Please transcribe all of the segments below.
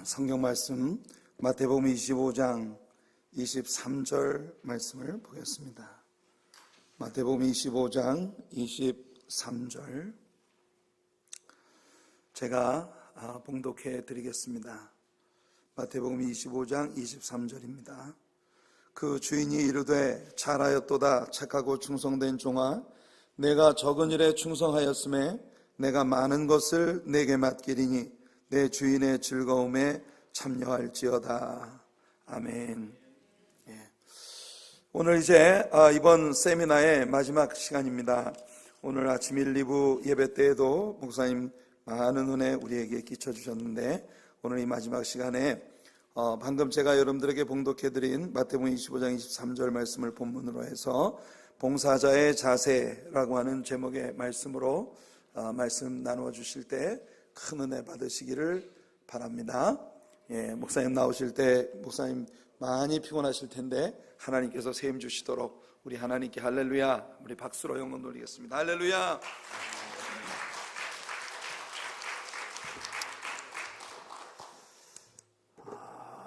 성경 말씀 마태복음 25장 23절 말씀을 보겠습니다. 마태복음 25장 23절 제가 봉독해 드리겠습니다. 마태복음 25장 23절입니다. 그 주인이 이르되 잘하였도다 착하고 충성된 종아, 내가 적은 일에 충성하였음에 내가 많은 것을 내게 맡기리니 내 주인의 즐거움에 참여할지어다. 아멘. 오늘 이제 이번 세미나의 마지막 시간입니다. 오늘 아침 1, 2부 예배 때에도 목사님 많은 은혜 우리에게 끼쳐주셨는데, 오늘 이 마지막 시간에 방금 제가 여러분들에게 봉독해드린 마태복음 25장 23절 말씀을 본문으로 해서 봉사자의 자세라고 하는 제목의 말씀으로 말씀 나누어 주실 때 큰 은혜 받으시기를 바랍니다. 목사님 나오실 때 목사님 많이 피곤하실 텐데 하나님께서 세임 주시도록 우리 하나님께 할렐루야, 우리 박수로 영광 돌리겠습니다. 할렐루야.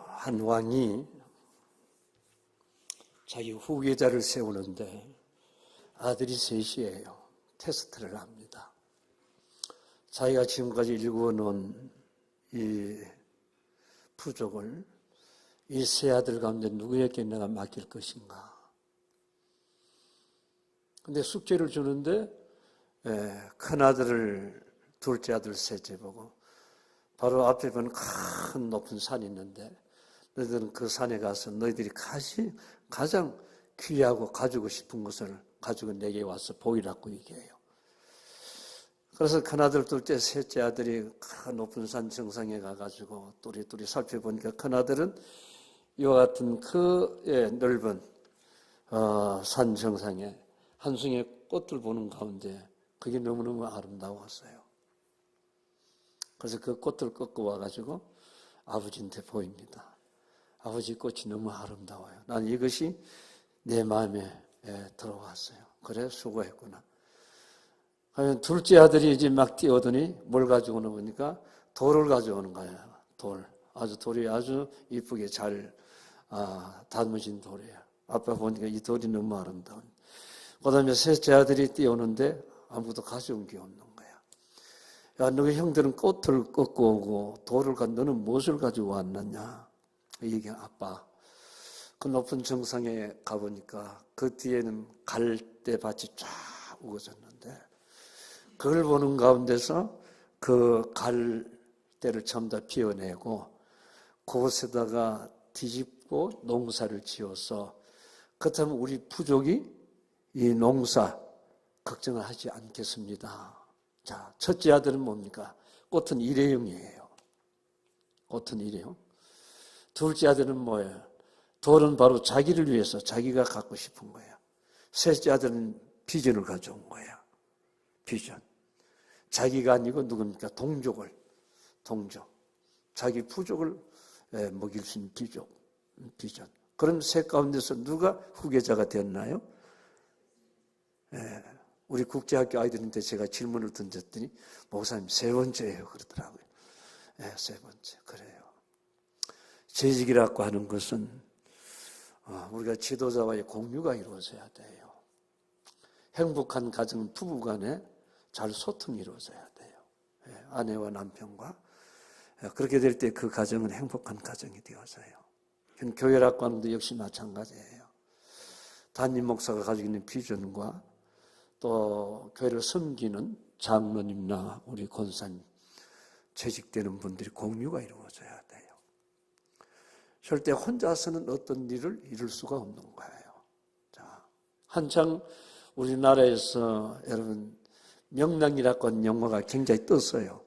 한 왕이 자기 후계자를 세우는데 아들이 셋이에요. 테스트를 합니다. 자기가 지금까지 일구어놓은 이 부족을 이 세 아들 가운데 누구에게 내가 맡길 것인가. 근데 숙제를 주는데 큰 아들을 둘째 아들 셋째 보고 바로 앞에 보면 큰 높은 산이 있는데 너희들은 그 산에 가서 너희들이 가장 귀하고 가지고 싶은 것을 가지고 내게 와서 보이라고 얘기해요. 그래서 큰아들, 둘째, 셋째 아들이 큰 높은 산 정상에 가가지고 뚜리뚜리 살펴보니까 큰아들은 이와 같은 그 넓은 산 정상에 한 숭의 꽃을 보는 가운데 그게 너무너무 아름다웠어요. 그래서 그 꽃을 꺾어 와가지고 아버지한테 보입니다. 아버지 꽃이 너무 아름다워요. 난 이것이 내 마음에 들어왔어요. 그래, 수고했구나. 그러면 둘째 아들이 이제 막 뛰어오더니 뭘 가지고 오는 거니까 돌을 가져오는 거예요. 돌이 아주 이쁘게 잘 다듬어진 돌이에요. 아빠 보니까 이 돌이 너무 아름다워. 그 다음에 셋째 아들이 뛰어오는데 아무도 가져온 게 없는 거야. 야, 너희 형들은 꽃을 꺾고 오고 돌을 너는 무엇을 가지고 왔느냐? 이게 아빠. 그 높은 정상에 가보니까 그 뒤에는 갈대밭이 쫙 우거졌는데 그걸 보는 가운데서 그 갈대를 전부 다 피워내고 그곳에다가 뒤집고 농사를 지어서 그렇다면 우리 부족이 이 농사 걱정을 하지 않겠습니다. 자, 첫째 아들은 뭡니까? 꽃은 일회용이에요. 꽃은 일회용. 둘째 아들은 뭐예요? 돌은 바로 자기를 위해서 자기가 갖고 싶은 거예요. 셋째 아들은 비전을 가져온 거예요. 비전. 자기가 아니고 누굽니까? 동족. 자기 부족을 먹일 수 있는 비전. 그럼 셋 가운데서 누가 후계자가 되었나요? 우리 국제학교 아이들한테 제가 질문을 던졌더니 목사님 세 번째예요 그러더라고요. 세 번째. 그래요. 재직이라고 하는 것은 우리가 지도자와의 공유가 이루어져야 돼요. 행복한 가정 부부간에 잘 소통이 이루어져야 돼요. 아내와 남편과. 그렇게 될 때 그 가정은 행복한 가정이 되어져요. 교회라고 하는 것도 역시 마찬가지예요. 담임 목사가 가지고 있는 비전과 또 교회를 섬기는 장로님이나 우리 권사님, 재직되는 분들이 공유가 이루어져야 돼요. 절대 혼자서는 어떤 일을 이룰 수가 없는 거예요. 자, 한창 우리나라에서 여러분 명랑이라고 하는 영화가 굉장히 떴어요.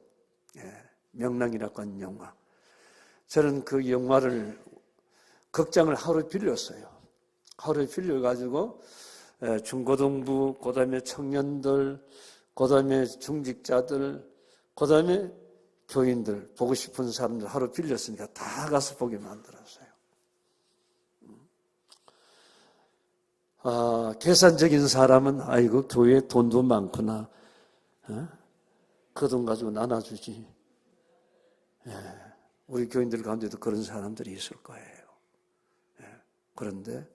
명랑이라고 하는 영화. 저는 그 영화를 극장을 하루 빌렸어요. 하루 빌려가지고 중고등부, 그 다음에 청년들, 그 다음에 중직자들, 그 다음에 교인들, 보고 싶은 사람들 하루 빌렸으니까 다 가서 보게 만들었어요. 계산적인 사람은 아이고 교회에 돈도 많구나. 그 돈 가지고 나눠주지. 우리 교인들 가운데도 그런 사람들이 있을 거예요. 예. 그런데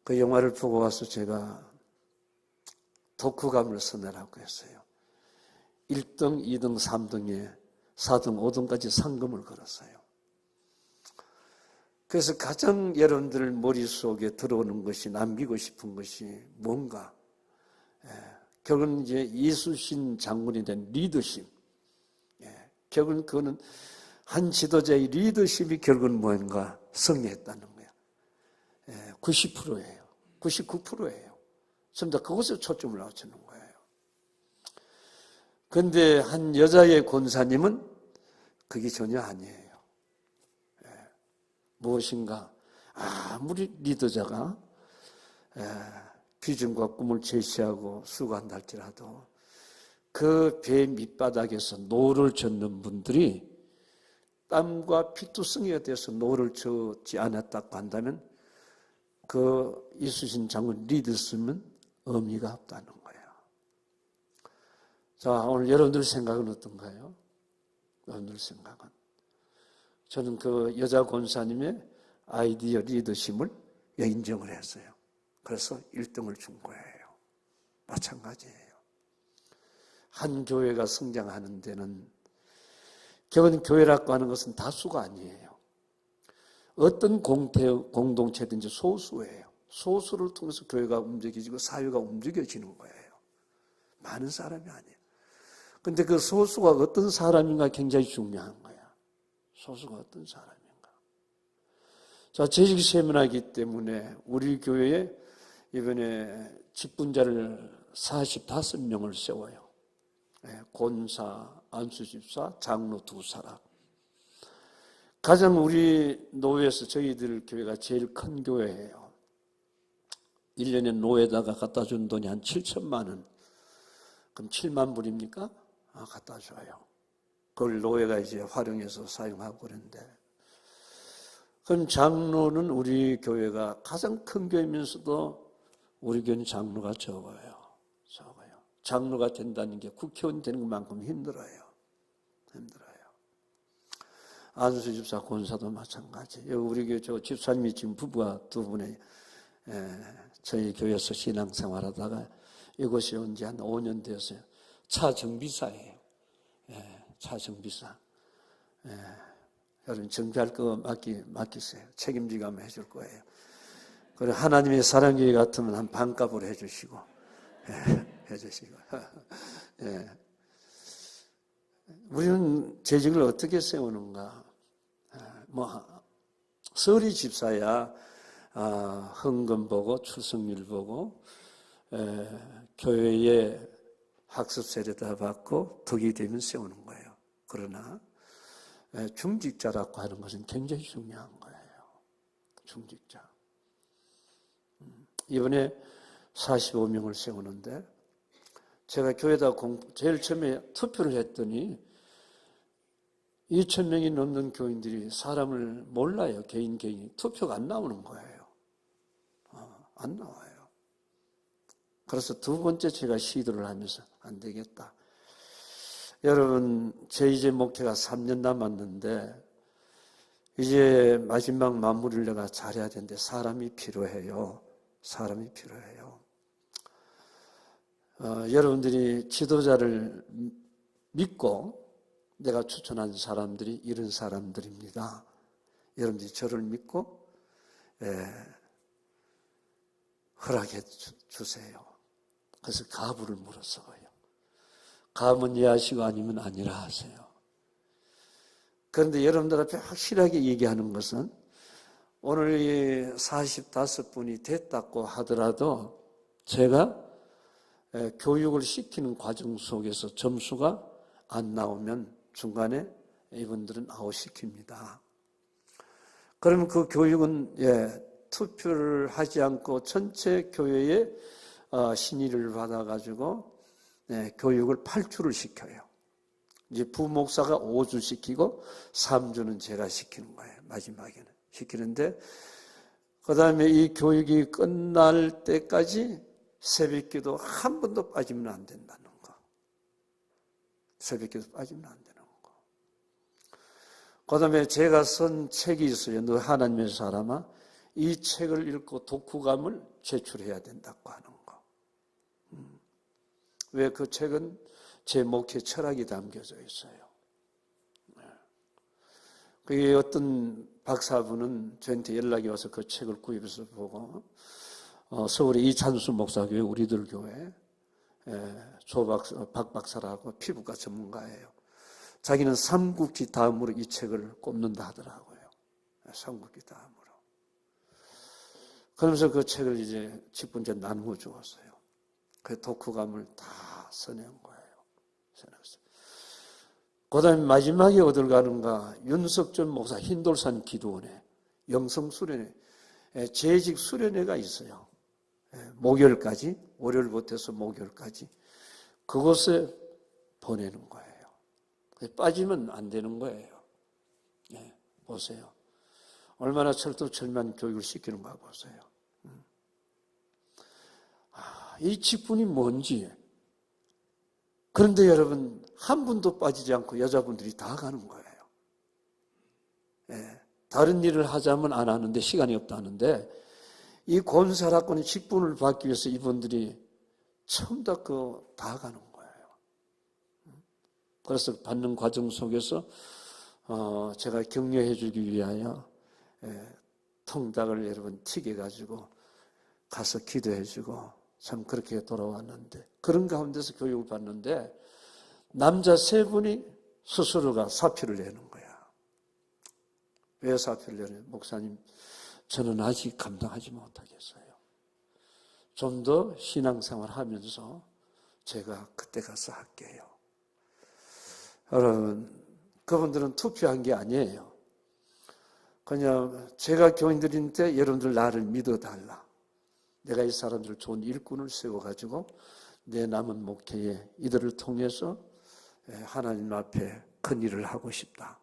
그 영화를 보고 와서 제가 독후감을 써내라고 했어요. 1등, 2등, 3등에 4등, 5등까지 상금을 걸었어요. 그래서 가장 여러분들 머릿속에 들어오는 것이, 남기고 싶은 것이 뭔가, 결국은 이제 이수신 장군에 대한 리더십, 결국은 그거는 한 지도자의 리더십이 결국은 뭔가 승리했다는 거야. 90%예요. 99%예요. 전부 다 그것에 초점을 맞추는 거예요. 그런데 한 여자의 권사님은 그게 전혀 아니에요. 무엇인가, 아무리 리더자가 비전과 꿈을 제시하고 수고한다 할지라도 그 배 밑바닥에서 노를 젓는 분들이 땀과 피투성이가 돼서 노를 젓지 않았다고 한다면 그 이수신 장군 리더십은 의미가 없다는 거예요. 자, 오늘 여러분들 생각은 어떤가요? 여러분들 생각은? 저는 그 여자 권사님의 아이디어 리더십을 인정을 했어요. 그래서 1등을 준 거예요. 마찬가지예요. 한 교회가 성장하는 데는 결국은 교회라고 하는 것은 다수가 아니에요. 어떤 공동체든지 소수예요. 소수를 통해서 교회가 움직여지고 사회가 움직여지는 거예요. 많은 사람이 아니에요. 그런데 그 소수가 어떤 사람인가 굉장히 중요한 거예요. 소수가 어떤 사람인가. 자, 재직 세미나이기 때문에 우리 교회에 이번에 직분자를 45명을 세워요. 권사, 안수집사, 장로 2사람. 가장 우리 노회에서 저희들 교회가 제일 큰 교회예요. 1년에 노회에다가 갖다 준 돈이 한 7천만 원. 그럼 7만 불입니까? 갖다 줘요. 그걸 노회가 이제 활용해서 사용하고 그러는데. 그럼 장로는 우리 교회가 가장 큰 교회면서도 우리 교회는 장로가 적어요. 장로가 된다는 게 국회의원 되는 것만큼 힘들어요. 안수 집사 권사도 마찬가지. 우리 교회 저 집사님이 지금 부부가 2분의 저희 교회에서 신앙생활하다가 이곳이 온 지 한 5년 되었어요. 차 정비사예요. 차 정비사. 여러분 정비할 거 맡기세요. 책임지가면 해줄 거예요. 그리고 하나님의 사랑교회 같으면 한 반값으로 해주시고. 해주시고. 우리는 재직을 어떻게 세우는가? 서리 집사야 헌금 보고 출석률 보고 교회에 학습 세례다 받고 덕이 되면 세우는 거예요. 그러나 중직자라고 하는 것은 굉장히 중요한 거예요. 중직자. 이번에 45명을 세우는데 제가 교회에다 제일 처음에 투표를 했더니 2,000명이 넘는 교인들이 사람을 몰라요. 개인이. 투표가 안 나오는 거예요. 안 나와요. 그래서 2번째 제가 시도를 하면서 안 되겠다. 여러분, 제 이제 목회가 3년 남았는데 이제 마지막 마무리를 내가 잘해야 되는데 사람이 필요해요. 사람이 필요해요. 여러분들이 지도자를 믿고 내가 추천한 사람들이 이런 사람들입니다. 여러분들이 저를 믿고 허락해 주세요. 그래서 가부를 물었어요. 가면 이해하시고 아니면 아니라 하세요. 그런데 여러분들 앞에 확실하게 얘기하는 것은 오늘 이 45분이 됐다고 하더라도 제가 교육을 시키는 과정 속에서 점수가 안 나오면 중간에 이분들은 아웃시킵니다. 그러면 그 교육은 투표를 하지 않고 전체 교회의 신의를 받아가지고 교육을 8주를 시켜요. 이제 부목사가 5주 시키고 3주는 제가 시키는 거예요. 마지막에는 시키는데 그 다음에 이 교육이 끝날 때까지 새벽기도 한 번도 빠지면 안 된다는 거. 새벽기도 빠지면 안 되는 거. 그 다음에 제가 쓴 책이 있어요. 너 하나님의 사람아. 이 책을 읽고 독후감을 제출해야 된다고 하는 거. 왜 그 책은 제 목회 철학이 담겨져 있어요. 그게 어떤 박사분은 저한테 연락이 와서 그 책을 구입해서 보고 서울의 이찬수 목사교회 우리들 교회 박 박사라고 피부과 전문가예요. 자기는 삼국지 다음으로 이 책을 꼽는다 하더라고요. 삼국지 다음으로. 그러면서 그 책을 이제 직분제 나누어 주었어요. 그 독후감을 다 써낸 거예요. 그 다음에 마지막에 어딜 가는가? 윤석준 목사 흰돌산 기도원에 영성 수련회, 재직 수련회가 있어요. 목요일까지, 월요일부터 해서 목요일까지 그곳에 보내는 거예요. 빠지면 안 되는 거예요. 보세요. 얼마나 철두철미한 교육을 시키는가 보세요. 이 직분이 뭔지. 그런데 여러분, 한 분도 빠지지 않고 여자분들이 다 가는 거예요. 다른 일을 하자면 안 하는데 시간이 없다는데 이 권사라권의 직분을 받기 위해서 이분들이 처음 다 가는 거예요. 그래서 받는 과정 속에서 제가 격려해 주기 위하여 통닭을 여러분 튀겨가지고 가서 기도해 주고 참 그렇게 돌아왔는데 그런 가운데서 교육을 받는데 남자 3분이 스스로가 사표를 내는 거야. 왜 사표를 내냐? 목사님, 저는 아직 감당하지 못하겠어요. 좀 더 신앙생활 하면서 제가 그때 가서 할게요. 여러분, 그분들은 투표한 게 아니에요. 그냥 제가 교인들인데 여러분들 나를 믿어달라. 내가 이 사람들 좋은 일꾼을 세워가지고 내 남은 목회에 이들을 통해서 하나님 앞에 큰 일을 하고 싶다.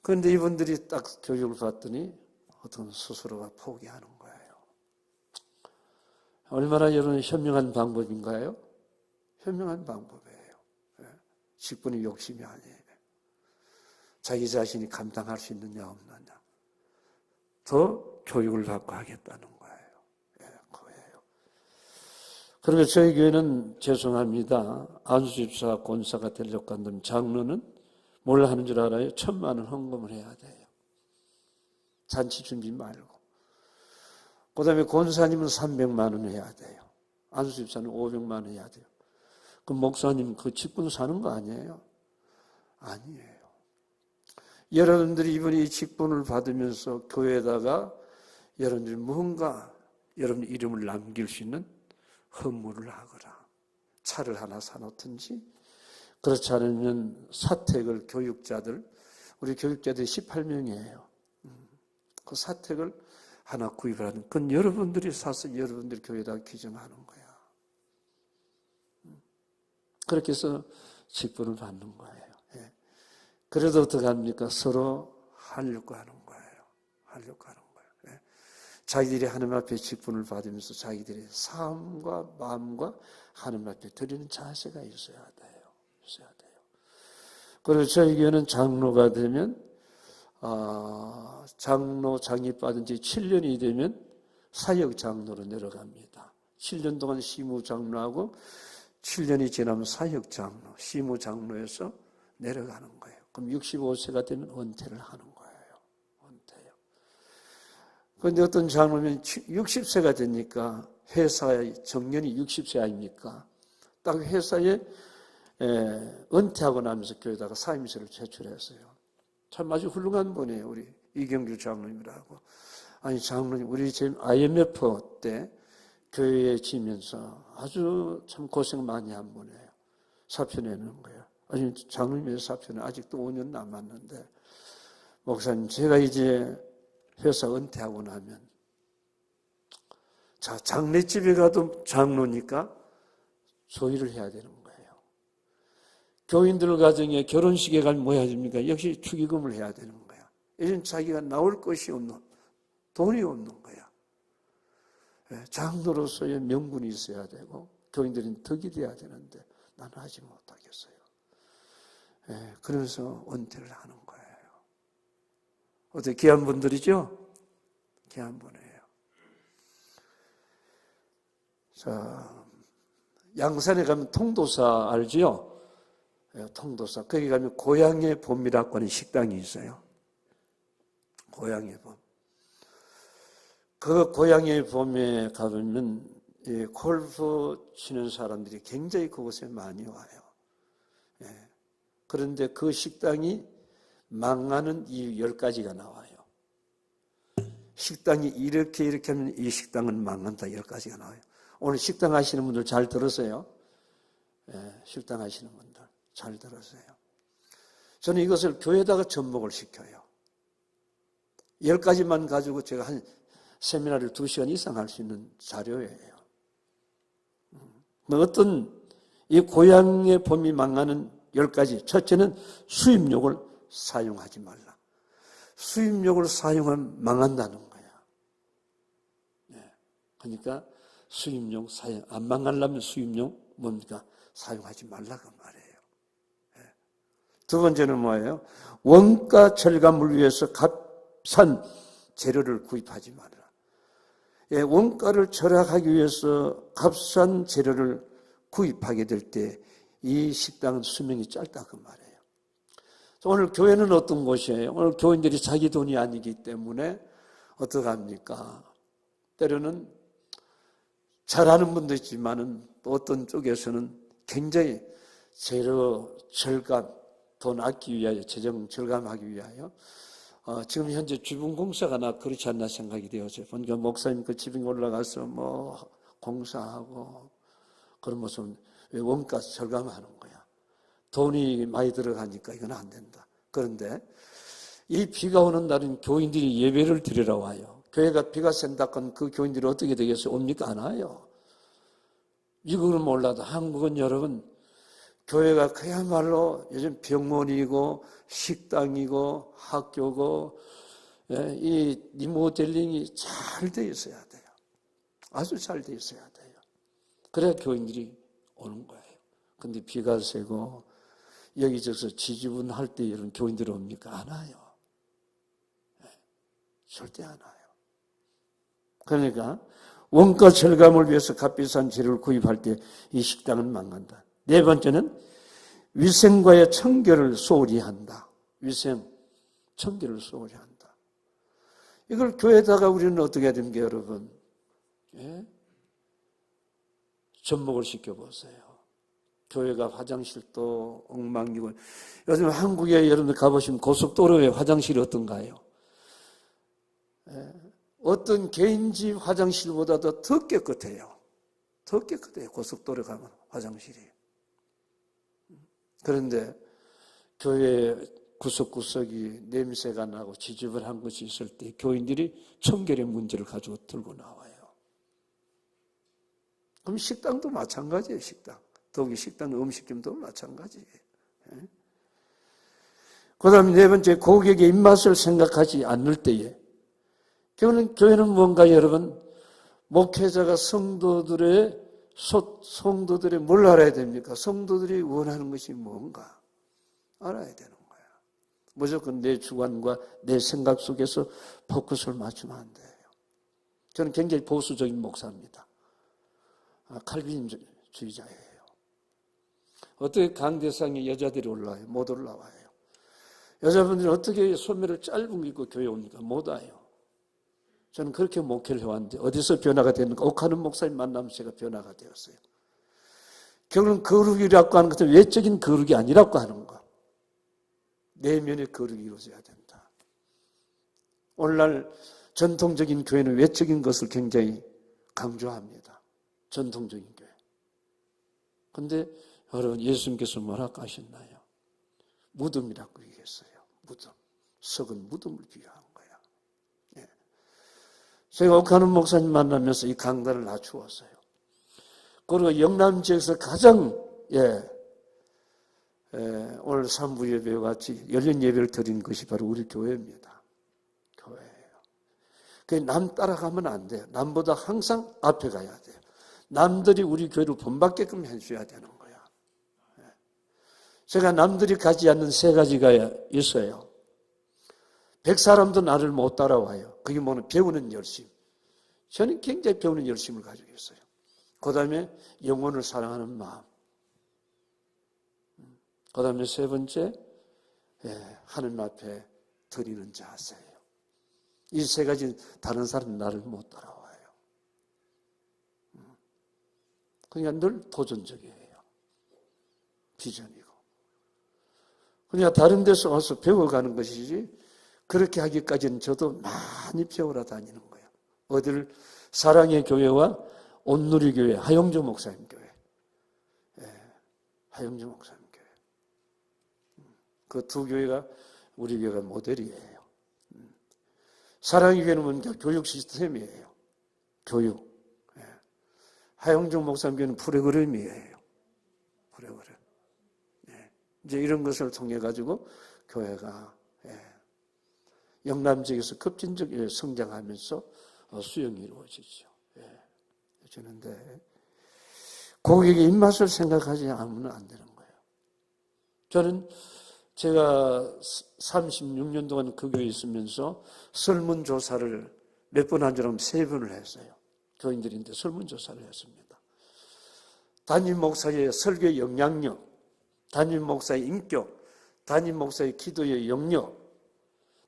그런데 이분들이 딱 교육을 받더니 어떤 스스로가 포기하는 거예요. 얼마나 여러분 현명한 방법인가요? 현명한 방법이에요. 직분이 욕심이 아니에요. 자기 자신이 감당할 수 있느냐 없느냐. 더 교육을 받고 하겠다는 거예요. 그거예요. 그리고 저희 교회는 죄송합니다. 안수집사 권사가 되려고 한다면 장로는 뭘 하는 줄 알아요? 1,000만 원 헌금을 해야 돼요. 잔치 준비 말고. 그 다음에 권사님은 300만 원 해야 돼요. 안수집사는 500만 원 해야 돼요. 그 목사님 그 직분 사는 거 아니에요? 아니에요. 여러분들이 이번에 이 직분을 받으면서 교회에다가 여러분들이 뭔가 여러분 이름을 남길 수 있는 헌물을 하거라. 차를 하나 사놓든지 그렇지 않으면 사택을 교육자들, 우리 교육자들이 18명이에요. 그 사택을 하나 구입하는 그건 여러분들이 사서 여러분들 교회에다가 기증하는 거야. 그렇게 해서 직분을 받는 거예요. 그래도 어떻게 합니까? 서로 하려고 하는 거예요. 하려고 하는 거예요. 자기들이 하나님 앞에 직분을 받으면서 자기들의 삶과 마음과 하나님 앞에 드리는 자세가 있어야 돼요. 있어야 돼요. 그리고 저희 교회는 장로가 되면 장로장이 받은 지 7년이 되면 사역 장로로 내려갑니다. 7년 동안 시무 장로하고 7년이 지나면 사역 장로, 시무 장로에서 내려가는 거예요. 그럼 65세가 되면 은퇴를 하는 거예요. 은퇴요. 그런데 어떤 장로면 60세가 되니까 회사의 정년이 60세 아닙니까? 딱 회사에 은퇴하고 나면서 교회에다가 사임서를 제출했어요. 참 아주 훌륭한 분이에요. 우리 이경규 장로님이라고. 아니 장로님 우리 지금 IMF 때 교회에 지면서 아주 참 고생 많이 한 분이에요. 사표 내는 거예요. 아니 장로님의 사표는 아직도 5년 남았는데 목사님 제가 이제 회사 은퇴하고 나면 자 장례집에 가도 장로니까 조의를 해야 되는 거예요. 교인들 가정에 결혼식에 가면 뭐 해야 됩니까? 역시 축의금을 해야 되는 거야. 이젠 자기가 나올 것이 없는 돈이 없는 거야. 장로로서의 명분이 있어야 되고 교인들은 덕이 돼야 되는데 나는 하지 못하겠어요. 그러면서 은퇴를 하는 거예요. 어떻게 귀한 분들이죠? 귀한 분이에요. 자, 양산에 가면 통도사 알지요? 통도사. 거기 가면 고향의 봄이라고 하는 식당이 있어요. 고향의 봄. 그 고향의 봄에 가보면 골프 치는 사람들이 굉장히 그곳에 많이 와요. 그런데 그 식당이 망하는 이유 10가지가 나와요. 식당이 이렇게 하면 이 식당은 망한다 10가지가 나와요. 오늘 식당 하시는 분들 잘 들으세요. 식당 하시는 분들 잘 들으세요. 저는 이것을 교회에다가 접목을 시켜요. 10가지만 가지고 제가 한 세미나를 2시간 이상 할 수 있는 자료예요. 어떤 이 고향의 봄이 망하는 10가지. 첫째는 수입욕을 사용하지 말라. 수입욕을 사용하면 망한다는 거야. 그러니까 수입욕 사용, 안 망하려면 수입욕 뭡니까? 사용하지 말라고 말해요. 두 번째는 뭐예요? 원가 절감을 위해서 값싼 재료를 구입하지 말라. 원가를 절약하기 위해서 값싼 재료를 구입하게 될 때 이 식당은 수명이 짧다고 말해요. 오늘 교회는 어떤 곳이에요? 오늘 교인들이 자기 돈이 아니기 때문에 어떡합니까? 때로는 잘하는 분도 있지만은 또 어떤 쪽에서는 굉장히 재료 절감, 돈 아끼기 위하여, 재정 절감하기 위하여 지금 현재 주분공사가 나 그렇지 않나 생각이 되어서요. 보니까 목사님 그 지붕에 올라가서 뭐 공사하고 그런 모습은 왜 원가 절감하는 거야. 돈이 많이 들어가니까 이건 안 된다. 그런데 이 비가 오는 날은 교인들이 예배를 드리러 와요. 교회가 비가 샌다건 그 교인들이 어떻게 되겠어요? 옵니까? 안 와요. 미국은 몰라도 한국은 여러분 교회가 그야말로 요즘 병원이고 식당이고 학교고 이 리모델링이 잘 돼 있어야 돼요. 아주 잘 돼 있어야 돼요. 그래야 교인들이 오는 거예요. 근데 비가 새고 여기저기서 지지분할 때 이런 교인들이 옵니까? 안 와요. 절대 안 와요. 그러니까 원가 절감을 위해서 값비싼 재료를 구입할 때 이 식당은 망한다. 네 번째는 위생과의 청결을 소홀히 한다. 위생, 청결을 소홀히 한다. 이걸 교회에다가 우리는 어떻게 해야 됩니까, 여러분? 접목을 시켜보세요. 교회가 화장실도 엉망이고, 요즘 한국에 여러분들 가보시면 고속도로에 화장실이 어떤가요? 어떤 개인집 화장실보다도 더 깨끗해요. 더 깨끗해요. 고속도로 가면 화장실이. 그런데 교회 구석구석이 냄새가 나고 지저분한 것이 있을 때 교인들이 청결의 문제를 가지고 들고 나와요. 그럼 식당도 마찬가지예요. 식당. 더욱이 식당 음식점도 마찬가지예요. 그 다음에 네 번째, 고객의 입맛을 생각하지 않을 때에 교회는 뭔가 여러분 목회자가 성도들의 뭘 알아야 됩니까? 성도들이 원하는 것이 뭔가 알아야 되는 거야. 무조건 내 주관과 내 생각 속에서 포커스를 맞추면 안 돼요. 저는 굉장히 보수적인 목사입니다. 칼빈주의자예요. 어떻게 강대상에 여자들이 올라와요? 못 올라와요. 여자분들은 어떻게 소매를 짧은 거 입고 교회 옵니까? 못 와요. 저는 그렇게 목회를 해왔는데 어디서 변화가 되는가? 옥하는 목사님 만나면 제가 변화가 되었어요. 결국은 거룩이라고 하는 것은 외적인 거룩이 아니라고 하는 거. 내면의 거룩이 이루어져야 된다. 오늘날 전통적인 교회는 외적인 것을 굉장히 강조합니다. 전통적인 교회. 그런데 여러분 예수님께서 뭐라고 하셨나요? 무덤이라고 얘기했어요. 무덤. 썩은 무덤을 비유한 거야. 제가 옥하는 목사님 만나면서 이 강단을 낮추었어요. 그리고 영남 지역에서 가장 오늘 3부 예배와 같이 열린 예배를 드린 것이 바로 우리 교회입니다. 교회예요. 남 따라가면 안 돼요. 남보다 항상 앞에 가야 돼요. 남들이 우리 교회를 본받게끔 해줘야 되는 거야. 제가 남들이 가지 않는 3가지가 있어요. 100사람도 나를 못 따라와요. 그게 뭐는 배우는 열심. 저는 굉장히 배우는 열심을 가지고 있어요. 그 다음에 영혼을 사랑하는 마음. 그 다음에 세 번째, 하나님 앞에 드리는 자세예요. 이 세 가지 다른 사람은 나를 못 따라와요. 그러니까 늘 도전적이에요. 비전이고. 그러니까 다른 데서 와서 배워가는 것이지 그렇게 하기까지는 저도 많이 배우러 다니는 거예요. 어딜 사랑의 교회와 온누리교회, 하영조 목사님 교회. 하영조 목사님 교회. 그 두 교회가 우리 교회가 모델이에요. 사랑의 교회는 교육 시스템이에요. 교육. 하영종 목사님 교회는 프로그램이에요. 프로그램. 이제 이런 것을 통해 가지고 교회가 영남지역에서 급진적으로 성장하면서 수용이 이루어지죠. 그런데 고객의 입맛을 생각하지 않으면 안 되는 거예요. 저는 제가 36년 동안 그 교회에 있으면서 설문조사를 몇 번 한 줄 알면 3번을 했어요. 교인들인데 설문조사를 했습니다. 담임 목사의 설교 영향력, 담임 목사의 인격, 담임 목사의 기도의 영역,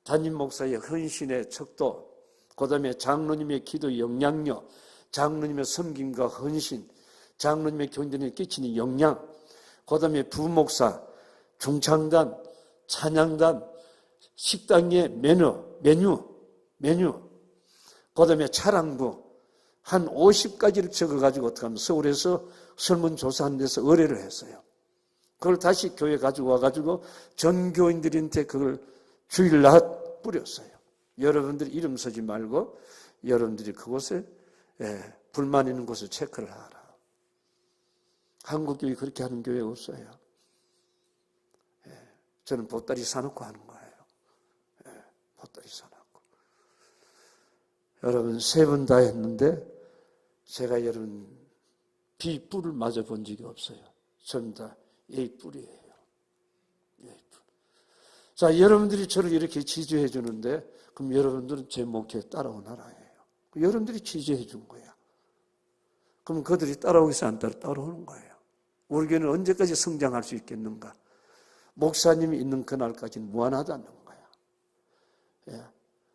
담임 목사의 헌신의 척도, 그 다음에 장로님의 기도의 영향력, 장로님의 섬김과 헌신, 장로님의 교인들에게 끼치는 영향, 그 다음에 부목사, 중창단, 찬양단, 식당의 메뉴, 그 다음에 차량부, 한 50가지를 적어가지고 어떻게 하면 서울에서 설문조사하는 데서 의뢰를 했어요. 그걸 다시 교회 가지고 와가지고 전 교인들한테 그걸 주일날 뿌렸어요. 여러분들이 이름 쓰지 말고 여러분들이 그곳에 불만 있는 곳을 체크를 하라. 한국 교회 그렇게 하는 교회 없어요. 저는 보따리 사놓고 하는 거예요. 보따리 사놓고. 여러분 3번 다 했는데 제가 여러분 B뿔을 맞아 본 적이 없어요. 전부 다 A뿔이에요. A뿔. 자, 여러분들이 저를 이렇게 지지해 주는데 그럼 여러분들은 제 목표에 따라오나라예요. 여러분들이 지지해 준 거야. 그럼 그들이 따라오겠어 안 따라오는 거예요. 우리 교회는 언제까지 성장할 수 있겠는가? 목사님이 있는 그날까지는 무한하다는 거야.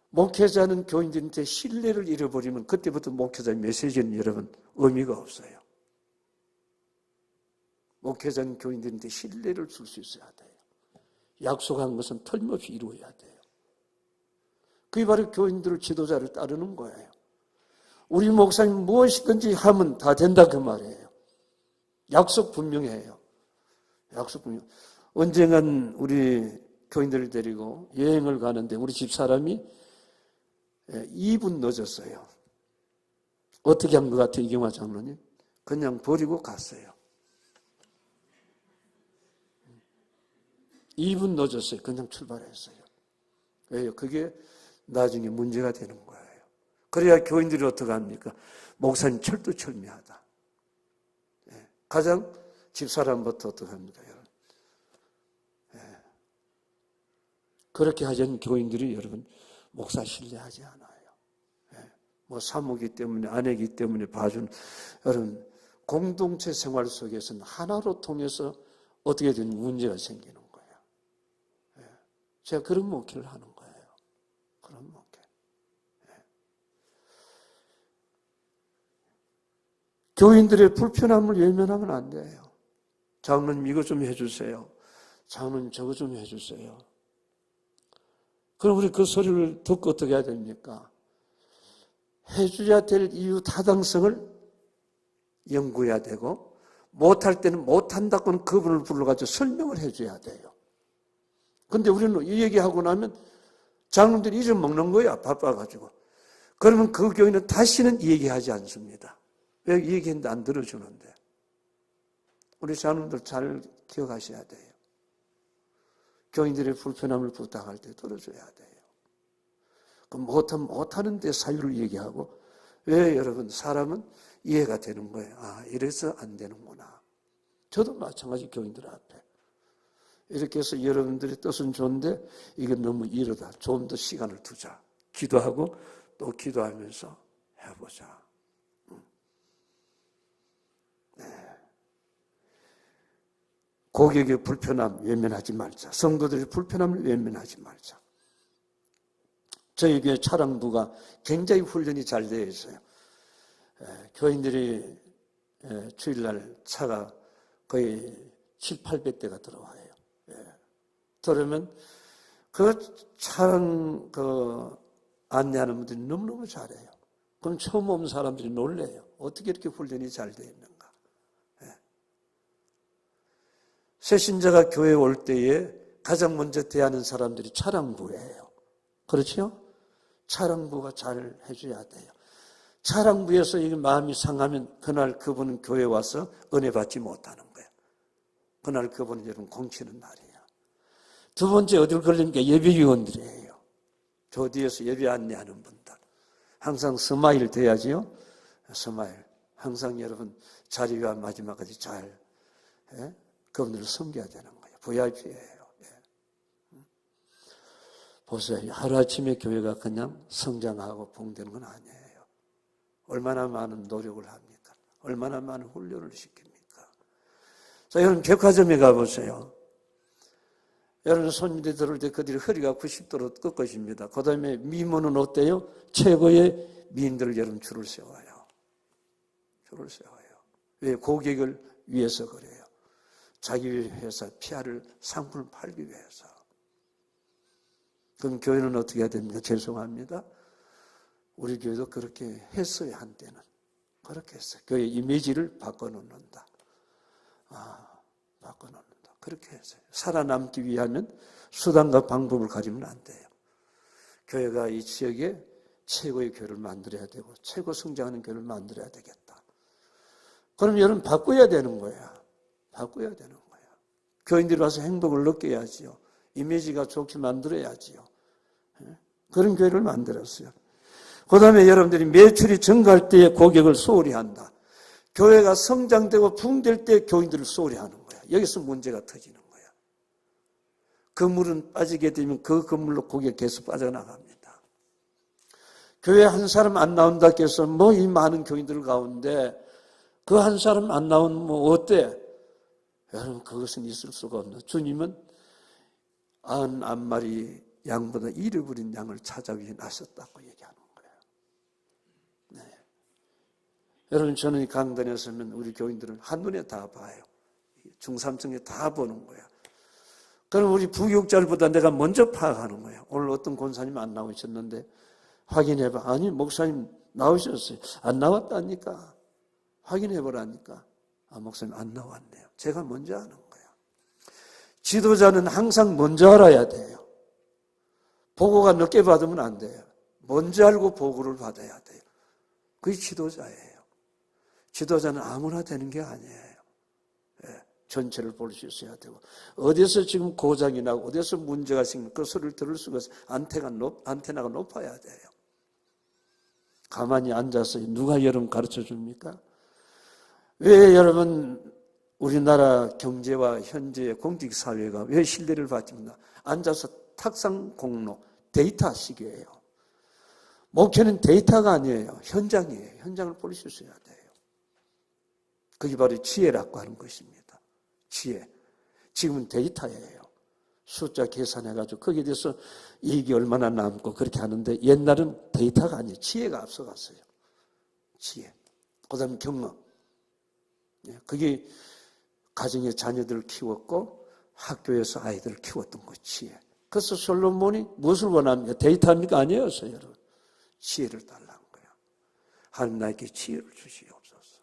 목회자는 교인들한테 신뢰를 잃어버리면 그때부터 목회자의 메시지는 여러분 의미가 없어요. 목회자는 교인들한테 신뢰를 줄 수 있어야 돼요. 약속한 것은 틀림없이 이루어야 돼요. 그게 바로 교인들 지도자를 따르는 거예요. 우리 목사님 무엇이든지 하면 다 된다 그 말이에요. 약속 분명해요. 약속 분명. 언젠간 우리 교인들을 데리고 여행을 가는데 우리 집사람이 2분 늦었어요. 어떻게 한 것 같아요, 이경화 장로님? 그냥 버리고 갔어요. 2분 늦었어요. 그냥 출발했어요. 왜요? 그게 나중에 문제가 되는 거예요. 그래야 교인들이 어떻게 합니까? 목사님 철두철미하다. 가장 집사람부터 어떻게 합니까, 여러분? 그렇게 하자는 교인들이 여러분 목사 신뢰하지 않아요. 뭐 사모기 때문에 아내기 때문에 봐준 여러분 공동체 생활 속에서는 하나로 통해서 어떻게 된 문제가 생기는 거예요. 제가 그런 목회를 하는 거예요. 그런 목회. 교인들의 불편함을 외면하면 안 돼요. 장로님 이거 좀 해주세요. 장로님 저거 좀 해주세요. 그럼 우리 그 소리를 듣고 어떻게 해야 됩니까? 해줘야 될 이유 타당성을 연구해야 되고 못할 때는 못한다고는 그분을 불러가지고 설명을 해줘야 돼요. 근데 우리는 이 얘기하고 나면 장로들이 잊어먹는 거야, 바빠가지고. 그러면 그 교인은 다시는 이 얘기하지 않습니다. 왜 이 얘기했는데 안 들어주는데. 우리 장로들 잘 기억하셔야 돼요. 교인들의 불편함을 부탁할 때 들어줘야 돼요. 그럼 못하는데 사유를 얘기하고, 왜 여러분, 사람은 이해가 되는 거예요. 아, 이래서 안 되는구나. 저도 마찬가지 교인들 앞에. 이렇게 해서 여러분들의 뜻은 좋은데 이게 너무 이르다. 좀 더 시간을 두자. 기도하고 또 기도하면서 해보자. 네. 고객의 불편함 외면하지 말자. 성도들의 불편함을 외면하지 말자. 저희 교회 차량부가 굉장히 훈련이 잘 되어 있어요. 교인들이 주일날 차가 거의 700~800대가 들어와요. 들어오면 그 차량 안내하는 분들이 너무너무 잘해요. 그럼 처음 온 사람들이 놀래요. 어떻게 이렇게 훈련이 잘 되어 있는가. 새신자가 교회에 올 때에 가장 먼저 대하는 사람들이 차량부예요. 그렇죠? 차량부가 잘 해줘야 돼요. 차량부에서 이 마음이 상하면 그날 그분은 교회에 와서 은혜 받지 못하는 거예요. 그날 그분은 여러분 공치는 날이에요. 두 번째 어딜 걸리는 게 예배위원들이에요. 교대에서 예배 안내하는 분들. 항상 스마일 돼야지요. 스마일. 항상 여러분 자리와 마지막까지 잘 그분들을 섬겨야 되는 거예요. VIP예요. 보세요. 하루아침에 교회가 그냥 성장하고 봉되는 건 아니에요. 얼마나 많은 노력을 합니까? 얼마나 많은 훈련을 시킵니까? 자, 여러분 백화점에 가보세요. 여러분 손님들이 들어올 때 그들이 허리가 90도로 꺾어집니다. 그 다음에 미모는 어때요? 최고의 미인들을 여러분 줄을 세워요. 줄을 세워요. 왜? 고객을 위해서 그래요. 자기 회사 PR을 상품을 팔기 위해서. 그럼 교회는 어떻게 해야 됩니까? 죄송합니다. 우리 교회도 그렇게 했어요. 한때는. 그렇게 했어요. 교회 이미지를 바꿔놓는다. 바꿔놓는다. 그렇게 했어요. 살아남기 위하면 수단과 방법을 가지면 안 돼요. 교회가 이 지역에 최고의 교회를 만들어야 되고 최고 성장하는 교회를 만들어야 되겠다. 그럼 여러분 바꿔야 되는 거야. 바꿔야 되는 거야. 교인들이 와서 행복을 느껴야지요. 이미지가 좋게 만들어야지요. 그런 교회를 만들었어요. 그 다음에 여러분들이 매출이 증가할 때에 고객을 소홀히 한다. 교회가 성장되고 부흥될 때 교인들을 소홀히 하는 거야. 여기서 문제가 터지는 거야. 건물은 빠지게 되면 그 건물로 고객이 계속 빠져나갑니다. 교회 한 사람 안 나온다 해서 뭐 이 많은 교인들 가운데 그 한 사람 안 나오면 뭐 어때? 여러분 그것은 있을 수가 없는. 주님은 91마리 양보다 잃어버린 양을 찾아위해 나섰다고 얘기하는 거예요. 네. 여러분 저는 강단에 서면 우리 교인들은 한눈에 다 봐요. 중삼층에 다 보는 거야. 그럼 우리 부교육자들보다 내가 먼저 파악하는 거야. 오늘 어떤 권사님 안 나오셨는데 확인해봐. 아니 목사님 나오셨어요. 안 나왔다니까. 확인해보라니까. 목사님 안 나왔네요. 제가 먼저 아는 거야. 지도자는 항상 먼저 알아야 돼요. 보고가 늦게 받으면 안 돼요. 먼저 알고 보고를 받아야 돼요. 그게 지도자예요. 지도자는 아무나 되는 게 아니에요. 전체를 볼 수 있어야 되고 어디서 지금 고장이 나고 어디서 문제가 생기면 그 소리를 들을 수가 있어요. 안테나가 높아야 돼요. 가만히 앉아서 누가 여러분 가르쳐 줍니까? 왜 여러분 우리나라 경제와 현재의 공직사회가 왜 신뢰를 받습니까? 앉아서 탁상 공로, 데이터 시기예요. 목표는 데이터가 아니에요. 현장이에요. 현장을 볼 수 있어야 돼요. 그게 바로 지혜라고 하는 것입니다. 지혜. 지금은 데이터예요. 숫자 계산해가지고 거기에 대해서 이익이 얼마나 남고 그렇게 하는데 옛날은 데이터가 아니에요. 지혜가 앞서갔어요. 지혜. 그 다음에 경험. 그게 가정의 자녀들을 키웠고 학교에서 아이들을 키웠던 거 지혜. 그래서 솔로몬이 무엇을 원합니까? 데이터입니까? 아니에요, 여러분. 지혜를 달라는 거예요. 하나님 나에게 지혜를 주시옵소서.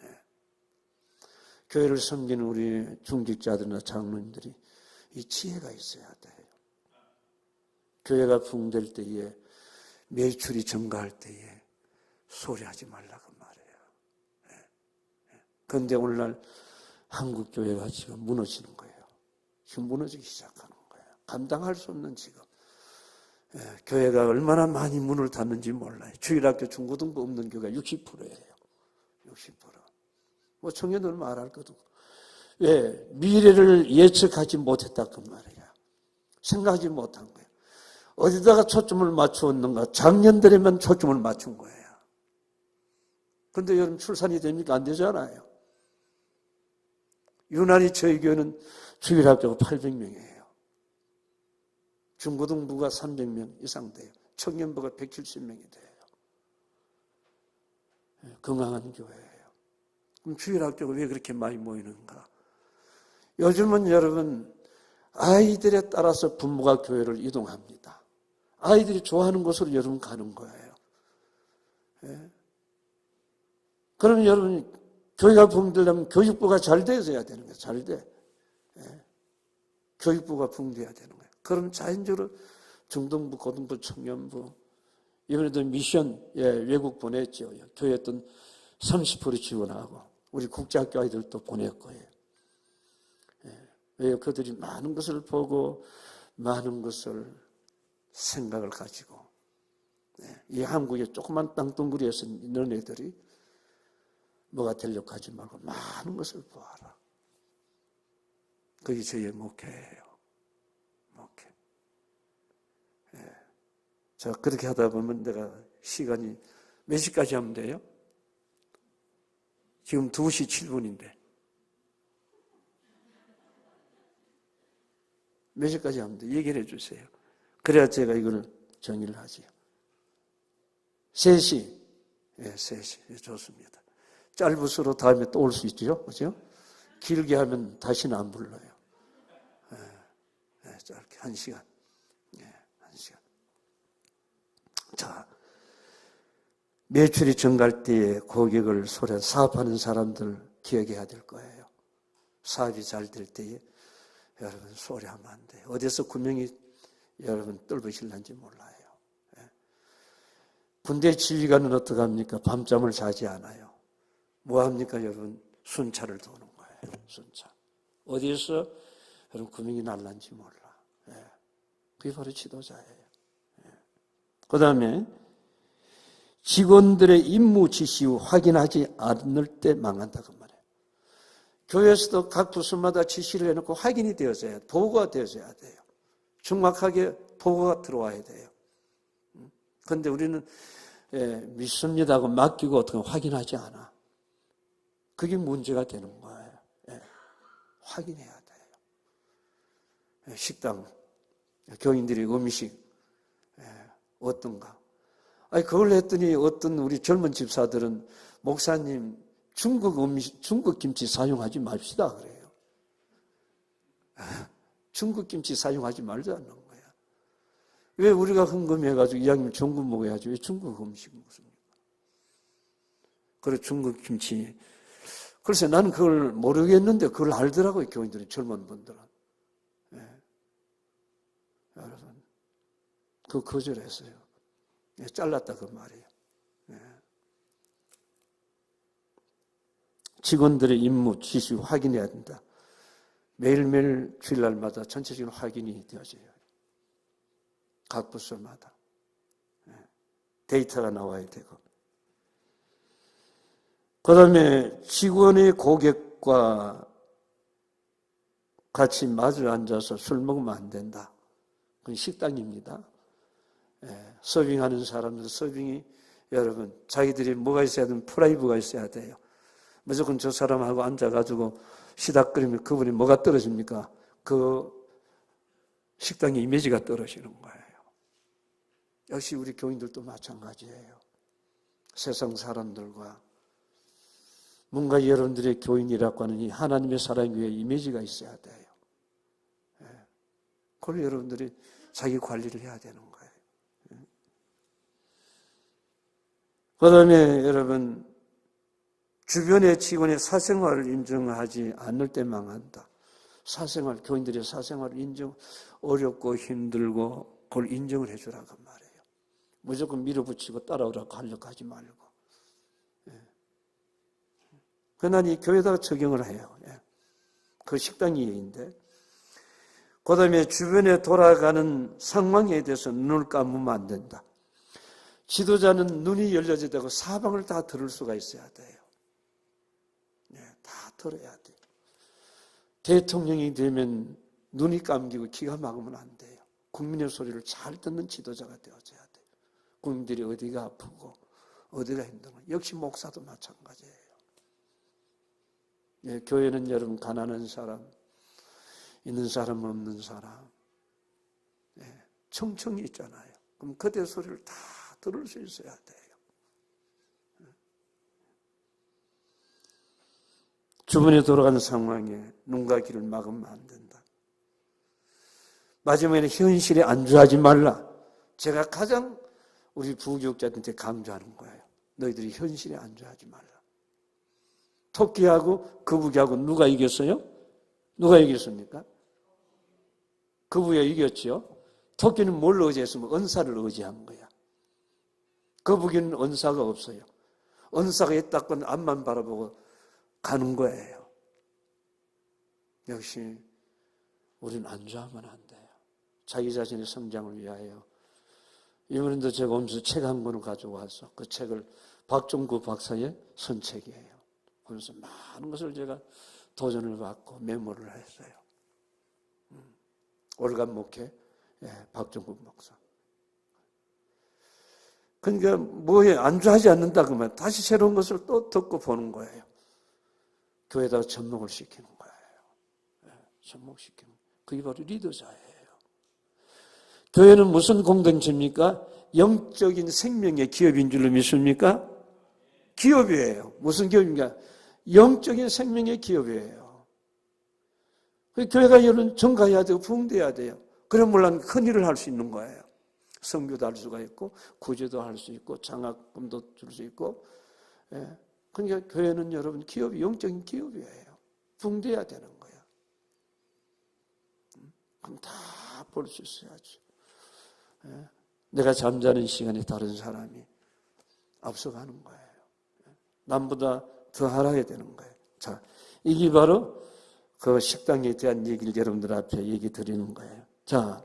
네. 교회를 섬기는 우리 중직자들이나 장로님들이 이 지혜가 있어야 돼요. 교회가 부흥될 때에 매출이 증가할 때에 소리하지 말라고 말해요. 그런데 오늘날 한국 교회가 지금 무너지는 거예요. 지금 무너지기 시작하는 거예요. 감당할 수 없는 지금. 교회가 얼마나 많이 문을 닫는지 몰라요. 주일학교 중고등부 없는 교회가 60%예요. 60%. 뭐 청년들 말할 것도 없고. 왜? 미래를 예측하지 못했다 그 말이야. 생각하지 못한 거야. 어디다가 초점을 맞추었는가? 작년들에만 초점을 맞춘 거예요. 그런데 여러분 출산이 됩니까? 안 되잖아요. 유난히 저희 교회는 주일학교가 800명이에요. 중고등부가 300명 이상 돼요. 청년부가 170명이 돼요. 건강한 교회예요. 그럼 주일학교가 왜 그렇게 많이 모이는가? 요즘은 여러분 아이들에 따라서 부모가 교회를 이동합니다. 아이들이 좋아하는 곳으로 여러분 가는 거예요. 예. 그러면 여러분 교회가 붕괴되려면 교육부가 잘 돼야 되는 거예요. 잘 돼. 예. 교육부가 붕괴해야 되는 거예요. 그럼 자연적으로 중등부, 고등부, 청년부 이번에도 미션 외국 보냈죠. 교회 어떤 30% 지원하고 우리 국제학교 아이들도 보낼 거예요. 왜 그들이 많은 것을 보고 많은 것을 생각을 가지고 이 한국의 조그만 땅덩어리에서 있는 애들이 뭐가 되려고 하지 말고 많은 것을 보아라. 그게 저희의 목회예요. 목회. 자, 그렇게 하다 보면 내가 시간이 몇 시까지 하면 돼요? 지금 2시 7분인데. 몇 시까지 하면 돼? 얘기를 해 주세요. 그래야 제가 이걸 정의를 하지요. 3시. 예, 3시. 예, 좋습니다. 짧을수록 다음에 또 올 수 있죠? 그죠? 길게 하면 다시는 안 불러요. 예, 짧게. 1시간. 예, 1시간. 자, 매출이 증가할 때에 고객을 사업하는 사람들 기억해야 될 거예요. 사업이 잘 될 때에 여러분 소리하면 안 돼요. 어디서 구명이 여러분 뚫으실는지 몰라요. 군대 지휘관은 어떻게 합니까? 밤잠을 자지 않아요. 뭐 합니까 여러분? 순찰을 도는 거예요. 순찰. 어디에서 여러분 구명이 날는지 몰라. 그게 바로 지도자예요. 그 다음에 직원들의 임무 지시 후 확인하지 않을 때 망한다 그 말이에요. 교회에서도 각 부서마다 지시를 해놓고 확인이 되어져야 해요. 보고가 되어져야 돼요. 정확하게 보고가 들어와야 돼요. 그런데 우리는 믿습니다 하고 맡기고 어떻게 확인하지 않아. 그게 문제가 되는 거예요. 확인해야 돼요. 식당, 교인들이 음식 어떤가. 아니 그걸 했더니 어떤 우리 젊은 집사들은 목사님 중국 음식, 중국 김치 사용하지 맙시다 그래요. 중국 김치 사용하지 말자는 거야. 왜 우리가 흥금해가지고 이왕이면 중국 먹어야지 왜 중국 음식 먹습니까? 그래 중국 김치. 글쎄 나는 그걸 모르겠는데 그걸 알더라고요. 교인들이 젊은 분들은. 여러분 그거 거절했어요. 잘랐다 그 말이에요. 직원들의 임무, 지시 확인해야 된다. 매일매일 주일날마다 전체적인 확인이 되어져요. 각 부서마다. 데이터가 나와야 되고. 그 다음에 직원의 고객과 같이 마주 앉아서 술 먹으면 안 된다. 그건 식당입니다. 서빙하는 사람들, 서빙이 여러분, 자기들이 뭐가 있어야 되면 프라이브가 있어야 돼요. 무조건 저 사람하고 앉아가지고 시닥거리면 그분이 뭐가 떨어집니까? 그 식당의 이미지가 떨어지는 거예요. 역시 우리 교인들도 마찬가지예요. 세상 사람들과 뭔가 여러분들의 교인이라고 하는 이 하나님의 사랑 위에 이미지가 있어야 돼요. 그걸 여러분들이 자기 관리를 해야 되는 거예요. 그 다음에 여러분 주변의 직원의 사생활을 인정하지 않을 때 망한다. 사생활, 교인들의 사생활을 어렵고 힘들고 그걸 인정을 해주라고 말이에요. 무조건 밀어붙이고 따라오라고 하려고 하지 말고. 그러나 이 교회에다가 적용을 해요. 그 식당 이해인데. 그 다음에 주변에 돌아가는 상황에 대해서 눈을 감으면 안 된다. 지도자는 눈이 열려져야 되고 사방을 다 들을 수가 있어야 돼요. 다 들어야 돼요. 대통령이 되면 눈이 감기고 귀가 막으면 안 돼요. 국민의 소리를 잘 듣는 지도자가 되어줘야 돼요. 국민들이 어디가 아프고 어디가 힘든가. 역시 목사도 마찬가지예요. 예, 교회는 여러분 가난한 사람, 있는 사람 없는 사람, 예, 청청이 있잖아요. 그럼 그대 소리를 다 들을 수 있어야 돼요. 주변에 돌아가는 상황에 눈과 귀를 막으면 안 된다. 마지막에는 현실에 안주하지 말라. 제가 가장 우리 부교육자들한테 강조하는 거예요. 너희들이 현실에 안주하지 말라. 토끼하고 거북이하고 누가 이겼어요? 누가 이겼습니까? 거북이가 이겼죠. 토끼는 뭘 의지했으면 은사를 의지한 거야. 거북이는 은사가 없어요. 은사가 있다고 앞만 바라보고 가는 거예요. 역시 우리는 안주하면 안 돼요. 자기 자신의 성장을 위하여. 이번에도 제가 오면서 책 한 권을 가져와서 그 책을 박종구 박사의 선책이에요. 그래서 많은 것을 제가 도전을 받고 메모를 했어요. 월간 목회, 박종구 박사. 그러니까 뭐에 안주하지 않는다 그러면 다시 새로운 것을 또 듣고 보는 거예요. 교회에다가 접목을 시키는 거예요. 접목시키는 거예요. 그게 바로 리더자예요. 교회는 무슨 공동체입니까? 영적인 생명의 기업인 줄로 믿습니까? 기업이에요. 무슨 기업입니까? 영적인 생명의 기업이에요. 교회가 여러분 정가해야 되고 부흥돼야 돼요. 그래 몰라면 큰일을 할 수 있는 거예요. 선교도 할 수가 있고 구제도 할 수 있고 장학금도 줄 수 있고. 그러니까 교회는 여러분 기업이 영적인 기업이에요. 부흥돼야 되는 거예요. 그럼 다 볼 수 있어야지. 내가 잠자는 시간에 다른 사람이 앞서가는 거예요. 남보다 더 알아야 되는 거예요. 자, 이게 바로 그 식당에 대한 얘기를 여러분들 앞에 얘기 드리는 거예요. 자,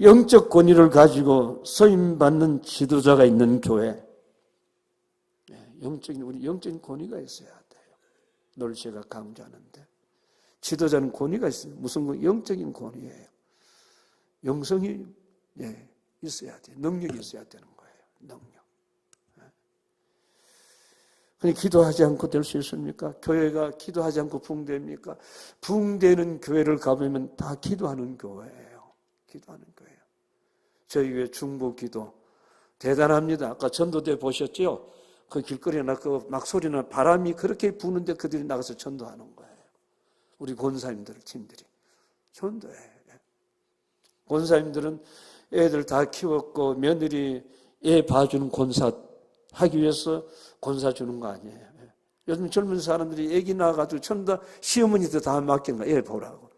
영적 권위를 가지고 서임받는 지도자가 있는 교회. 우리 영적인 권위가 있어야 돼요. 늘 제가 강조하는데. 지도자는 권위가 있어요. 무슨 영적인 권위예요. 영성이 있어야 돼요. 능력이 있어야 되는 거예요. 능력. 그냥 기도하지 않고 될 수 있습니까? 교회가 기도하지 않고 부흥됩니까? 부흥되는 교회를 가보면 다 기도하는 교회예요. 기도하는 교회예요. 저희 교회 중보 기도 대단합니다. 아까 전도대 보셨죠? 그 길거리나 그 막 소리나 바람이 그렇게 부는데 그들이 나가서 전도하는 거예요. 우리 권사님들 팀들이 전도해요. 권사님들은 애들 다 키웠고 며느리 애 봐주는 권사 하기 위해서 권사 주는 거 아니에요. 요즘 젊은 사람들이 애기 낳아가지고 전부 다 시어머니들 다 맡기는 거예요. 애 보라고.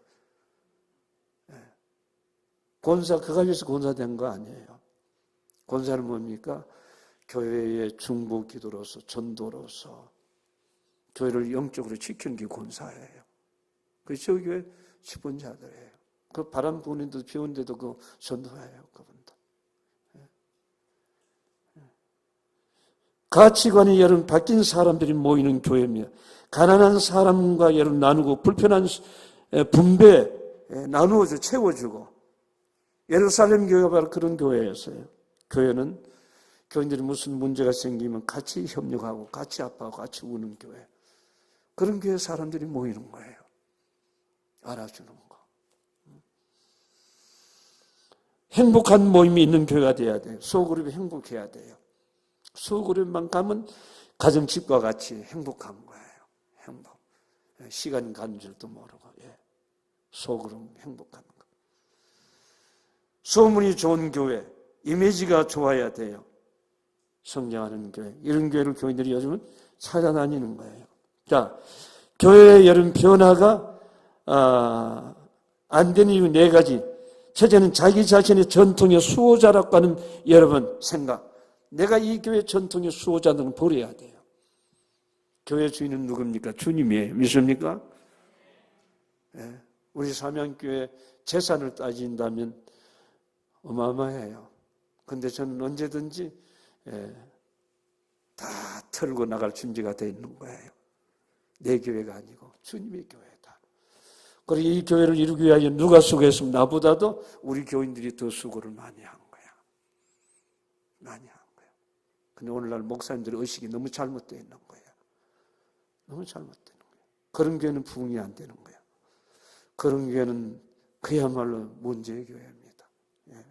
권사 그가 위해서 권사 된 거 아니에요. 권사는 뭡니까? 교회의 중보 기도로서 전도로서 교회를 영적으로 지키는 게 권사예요. 그래서 교회 직분자들이에요. 그 바람 부는데도 비 오는데도 그 전도해요. 그분도. 가치관이 여러분 바뀐 사람들이 모이는 교회입니다. 가난한 사람과 여러분 나누고 불편한 분배 나누어서 채워주고 예루살렘 교회가 바로 그런 교회였어요. 교회는 교인들이 무슨 문제가 생기면 같이 협력하고 같이 아파하고 같이 우는 교회. 그런 교회 사람들이 모이는 거예요. 알아주는 거. 행복한 모임이 있는 교회가 돼야 돼요. 소그룹이 행복해야 돼요. 소그룹만 가면 가정집과 같이 행복한 거예요. 행복. 시간 가는 줄도 모르고. 소그룹 행복한 거. 소문이 좋은 교회, 이미지가 좋아야 돼요. 성장하는 교회. 이런 교회를 교인들이 요즘은 찾아다니는 거예요. 자, 교회의 여름 변화가 안 되는 이유 4가지. 첫째는 자기 자신의 전통의 수호자라고 하는 여러분 생각. 내가 이 교회 전통의 수호자들은 버려야 돼요. 교회 주인은 누굽니까? 주님이에요. 믿습니까? 우리 삼양교회 재산을 따진다면 어마어마해요. 근데 저는 언제든지 다 털고 나갈 준비가 되어 있는 거예요. 내 교회가 아니고 주님의 교회다. 그리고 이 교회를 이루기 위하여 누가 수고했으면 나보다도 우리 교인들이 더 수고를 많이 한 거야. 많이 한 거야. 근데 오늘날 목사님들의 의식이 너무 잘못되어 있는 거야. 너무 잘못되는 거야. 그런 교회는 부흥이 안 되는 거야. 그런 교회는 그야말로 문제의 교회입니다. 예.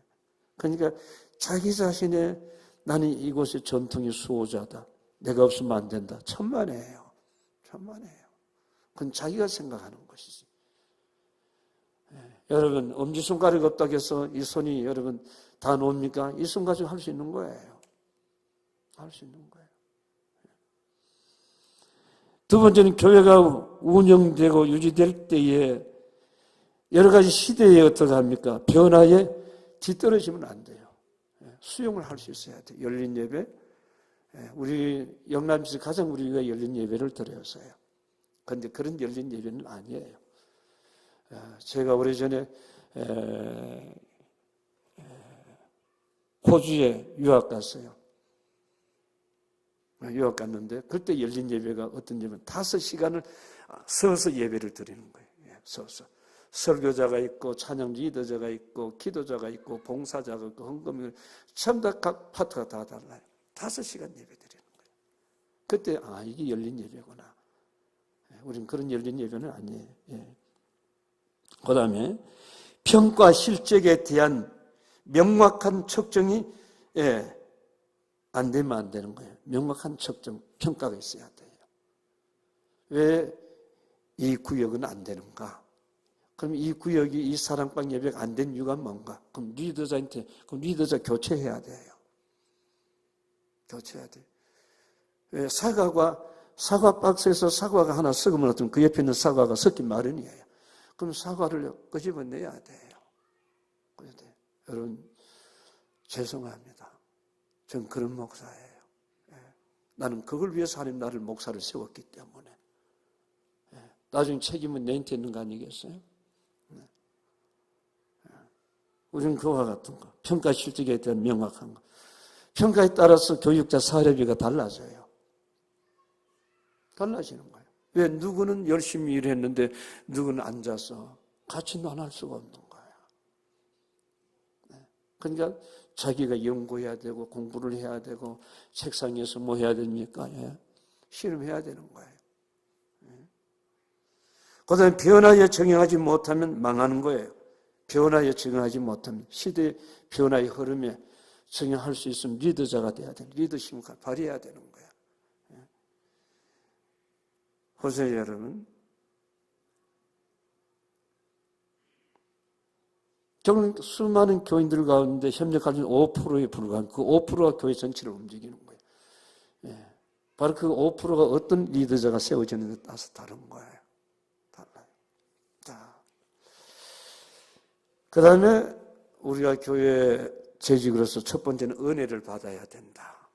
그러니까 자기 자신의 나는 이곳의 전통의 수호자다. 내가 없으면 안 된다. 천만에요. 천만에요. 그건 자기가 생각하는 것이지. 예. 여러분 엄지손가락이 없다고 해서 이 손이 여러분 다 놓습니까? 이 손 가지고 할 수 있는 거예요. 할 수 있는 거예요. 두 번째는 교회가 운영되고 유지될 때에 여러 가지 시대에 어떻게 합니까? 변화에 뒤떨어지면 안 돼요. 수용을 할 수 있어야 돼요. 열린 예배. 우리 영남시에서 가장 우리가 열린 예배를 드렸어요. 그런데 그런 열린 예배는 아니에요. 제가 오래전에 호주에 유학 갔어요. 유학 갔는데 그때 열린 예배가 어떤 예배는 5시간을 서서 예배를 드리는 거예요. 서서. 설교자가 있고 찬양 리더자가 있고 기도자가 있고 봉사자가 있고 헌금이 전부 다 각 파트가 다 달라요. 5시간 예배 드리는 거예요. 그때 이게 열린 예배구나. 우리는 그런 열린 예배는 아니에요. 그 다음에 평가 실적에 대한 명확한 측정이 안 되면 안 되는 거예요. 명확한 측정, 평가가 있어야 돼요. 왜 이 구역은 안 되는가? 그럼 이 구역이 이 사랑방 예배가 안 된 이유가 뭔가? 그럼 리더자 교체해야 돼요. 교체해야 돼요. 왜 사과 박스에서 사과가 하나 썩으면 어떤 그 옆에 있는 사과가 썩기 마련이에요. 그럼 사과를 끄집어내야 돼요. 여러분 죄송합니다. 전 그런 목사예요. 나는 그걸 위해서 하나님 나를 목사를 세웠기 때문에. 나중에 책임은 내한테 있는 거 아니겠어요? 우리는 그와 같은 거. 평가 실적에 대한 명확한 거. 평가에 따라서 교육자 사례비가 달라져요. 달라지는 거예요. 왜 누구는 열심히 일했는데 누구는 앉아서 같이 나눌 수가 없는 거예요. 그러니까 자기가 연구해야 되고 공부를 해야 되고 책상에서 뭐 해야 됩니까? 실험해야 되는 거예요. 그 다음에 변화에 적응하지 못하면 망하는 거예요. 변화에 적응하지 못하면 시대의 변화의 흐름에 적응할 수 있으면 리더자가 돼야 돼요. 리더십을 발휘해야 되는 거예요. 보세요, 여러분. 저는 수많은 교인들 가운데 협력하는 5%에 불과한 그 5%가 교회 전체를 움직이는 거예요. 바로 그 5%가 어떤 리더자가 세워지는지에 따라서 다른 거예요. 달라요. 자, 그 다음에 우리가 교회 재직으로서 첫 번째는 은혜를 받아야 된다.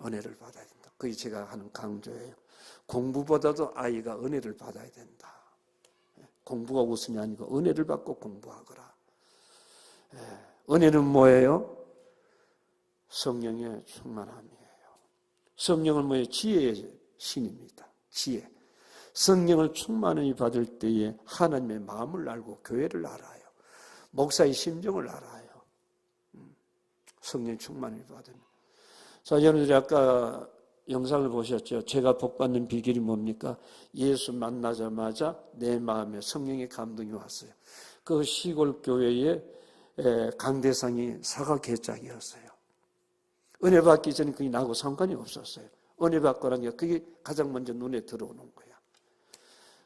은혜를 받아야 된다. 그게 제가 하는 강조예요. 공부보다도 아이가 은혜를 받아야 된다. 공부가 우선이 아니고 은혜를 받고 공부하거라. 은혜는 뭐예요? 성령의 충만함이에요. 성령은 뭐예요? 지혜의 신입니다. 지혜. 성령을 충만히 받을 때에 하나님의 마음을 알고 교회를 알아요. 목사의 심정을 알아요. 성령 충만히 받으면. 자, 여러분들이 아까 영상을 보셨죠? 제가 복받는 비결이 뭡니까? 예수 만나자마자 내 마음에 성령의 감동이 왔어요. 그 시골 교회에 강대상이 사과 개짝이었어요. 은혜 받기 전에 그게 나하고 상관이 없었어요. 은혜 받고라는 게 그게 가장 먼저 눈에 들어오는 거야.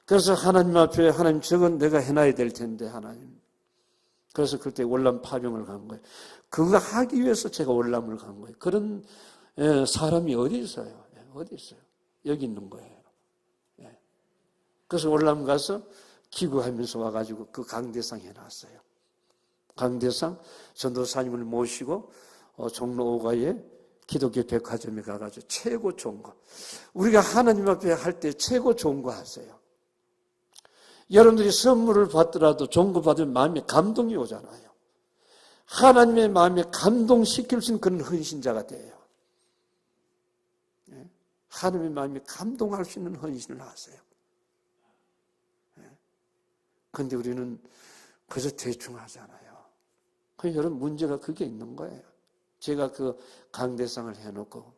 그래서 하나님 앞에 하나님 저건 내가 해놔야 될 텐데 하나님. 그래서 그때 월남 파병을 간 거예요. 그거 하기 위해서 제가 월남을 간 거예요. 그런 사람이 어디 있어요? 어디 있어요? 여기 있는 거예요. 그래서 월남 가서 기구하면서 와가지고 그 강대상 해놨어요. 강대상 전도사님을 모시고 종로 5가에 기독교 백화점에 가가지고 최고 좋은 거. 우리가 하나님 앞에 할 때 최고 좋은 거 하세요. 여러분들이 선물을 받더라도 좋은 거 받으면 마음에 감동이 오잖아요. 하나님의 마음에 감동시킬 수 있는 그런 헌신자가 돼요. 하나님의 마음에 감동할 수 있는 헌신을 하세요. 그런데 우리는 그저 대충 하잖아요. 여러분, 문제가 그게 있는 거예요. 제가 그 강대상을 해놓고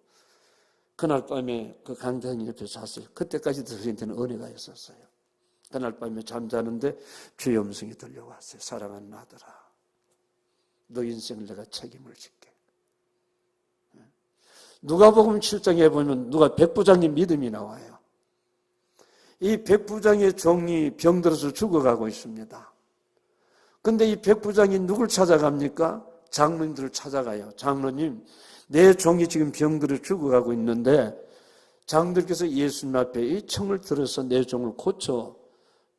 그날 밤에 그 강대상 옆에 잤어요. 그때까지도 저한테는 은혜가 있었어요. 그날 밤에 잠자는데 주의 음성이 들려왔어요. 사랑하는 아들아, 너 인생을 내가 책임을 질게. 누가복음 7장에 보면 누가 백부장의 믿음이 나와요. 이 백부장의 종이 병들어서 죽어가고 있습니다. 근데 이 백부장이 누굴 찾아갑니까? 장로님들을 찾아가요. 장로님, 내 종이 지금 병들어 죽어가고 있는데 장들께서 예수님 앞에 이 청을 들어서 내 종을 고쳐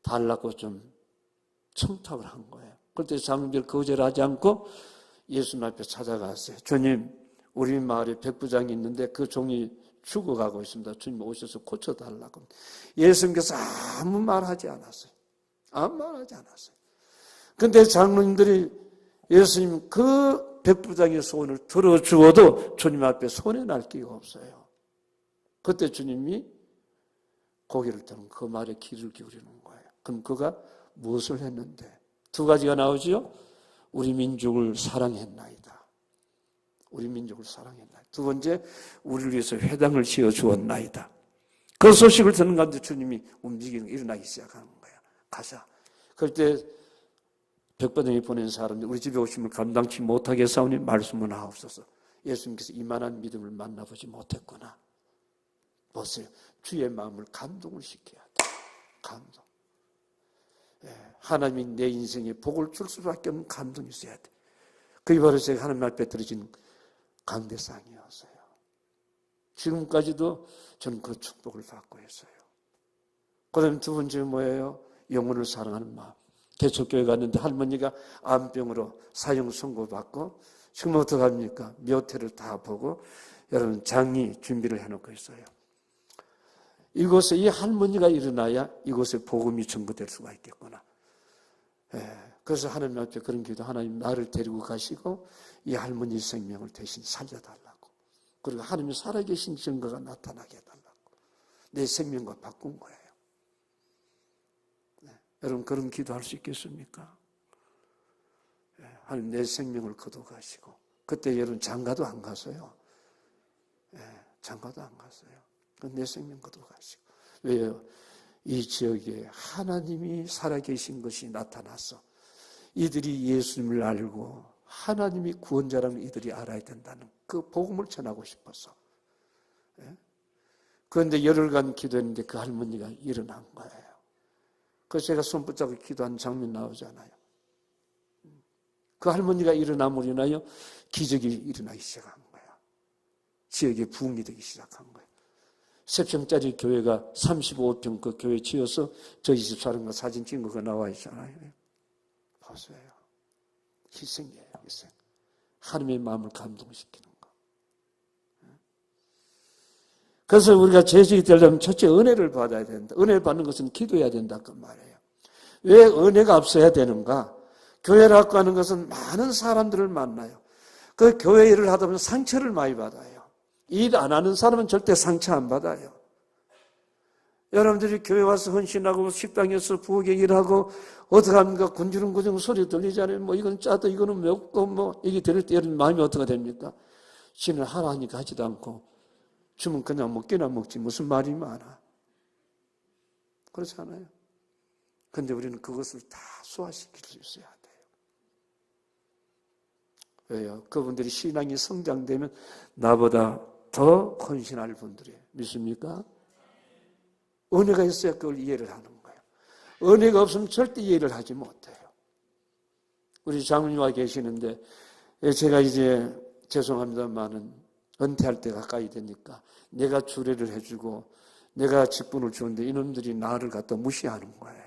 달라고 좀 청탁을 한 거예요. 그때 장로님들 거절하지 않고 예수님 앞에 찾아갔어요. 주님, 우리 마을에 백부장이 있는데 그 종이 죽어가고 있습니다. 주님 오셔서 고쳐달라고. 예수님께서 아무 말하지 않았어요. 아무 말하지 않았어요. 근데 장로님들이 예수님 그 백부장의 소원을 들어주어도 주님 앞에 손에 날 기가 없어요. 그때 주님이 고개를 들은 그 말에 귀를 기울이는 거예요. 그럼 그가 무엇을 했는데? 두 가지가 나오지요. 우리 민족을 사랑했나이다. 우리 민족을 사랑했나이다. 두 번째, 우리를 위해서 회당을 지어주었나이다. 그 소식을 듣는 가운데 주님이 움직이는, 일어나기 시작하는 거예요. 가자. 그럴 때 백부장이 보낸 사람들, 우리 집에 오심을 감당치 못하게 싸우니 말씀은 하옵소서. 예수님께서 이만한 믿음을 만나보지 못했구나. 보세요. 주의 마음을 감동을 시켜야 돼. 감동. 하나님이 내 인생에 복을 줄 수밖에 없는 감동이 있어야 돼. 그게 바로 제가 하나님 앞에 들어진 강대상이었어요. 지금까지도 저는 그 축복을 받고 있어요. 그 다음에 두 번째 뭐예요? 영혼을 사랑하는 마음. 개척교회 갔는데 할머니가 암병으로 사형 선고받고 지금 어떡합니까? 묘태를 다 보고 여러분 장리 준비를 해놓고 있어요. 이곳에 이 할머니가 일어나야 이곳에 복음이 전거될 수가 있겠구나. 그래서 하나님 앞에 그런 기도, 하나님 나를 데리고 가시고 이 할머니 생명을 대신 살려달라고. 그리고 하나님이 살아계신 증거가 나타나게 해달라고. 내 생명과 바꾼 거예요. 여러분 그런 기도할 수 있겠습니까? 하나님 내 생명을 거둬가시고. 그때 여러분 장가도 안 가서요. 장가도 안 갔어요. 내 생명 거둬가시고. 왜요? 이 지역에 하나님이 살아계신 것이 나타났어. 이들이 예수님을 알고 하나님이 구원자라는 이들이 알아야 된다는 그 복음을 전하고 싶어서. 그런데 열흘간 기도했는데 그 할머니가 일어난 거예요. 그래서 제가 손 붙잡고 기도한 장면 나오잖아요. 그 할머니가 일어남으로 인하여 기적이 일어나기 시작한 거야. 지역에 부흥이 되기 시작한 거예요. 3평짜리 교회가 35평 그 교회 지어서 저희 집 사람과 사진 찍은 거가 나와 있잖아요. 보세요. 희생이에요, 희생. 하나님의 마음을 감동시키는 거. 그래서 우리가 제식이 되려면 첫째 은혜를 받아야 된다. 은혜를 받는 것은 기도해야 된다 그 말이에요. 왜 은혜가 없어야 되는가? 교회라고 하는 것은 많은 사람들을 만나요. 그 교회 일을 하다 보면 상처를 많이 받아요. 일 안 하는 사람은 절대 상처 안 받아요. 여러분들이 교회 와서 헌신하고 식당에서 부엌에 일하고 어떻게 합니까? 군주릉군중 소리 들리잖아요. 뭐 이건 짜도 이거는 맵고 뭐 이게 들을 때 여러분 마음이 어떻게 됩니까? 신을 하라 하니까 하지도 않고 주면 그냥 먹기나 먹지 무슨 말이 많아. 그렇잖아요. 그런데 우리는 그것을 다 소화시킬 수 있어야 돼요. 왜요? 그분들이 신앙이 성장되면 나보다 더 헌신할 분들이에요. 믿습니까? 은혜가 있어야 그걸 이해를 하는 거예요. 은혜가 없으면 절대 이해를 하지 못해요. 우리 장로님과 계시는데 제가 이제 죄송합니다만은 은퇴할 때 가까이 되니까 내가 주례를 해주고 내가 직분을 주는데 이놈들이 나를 갖다 무시하는 거예요.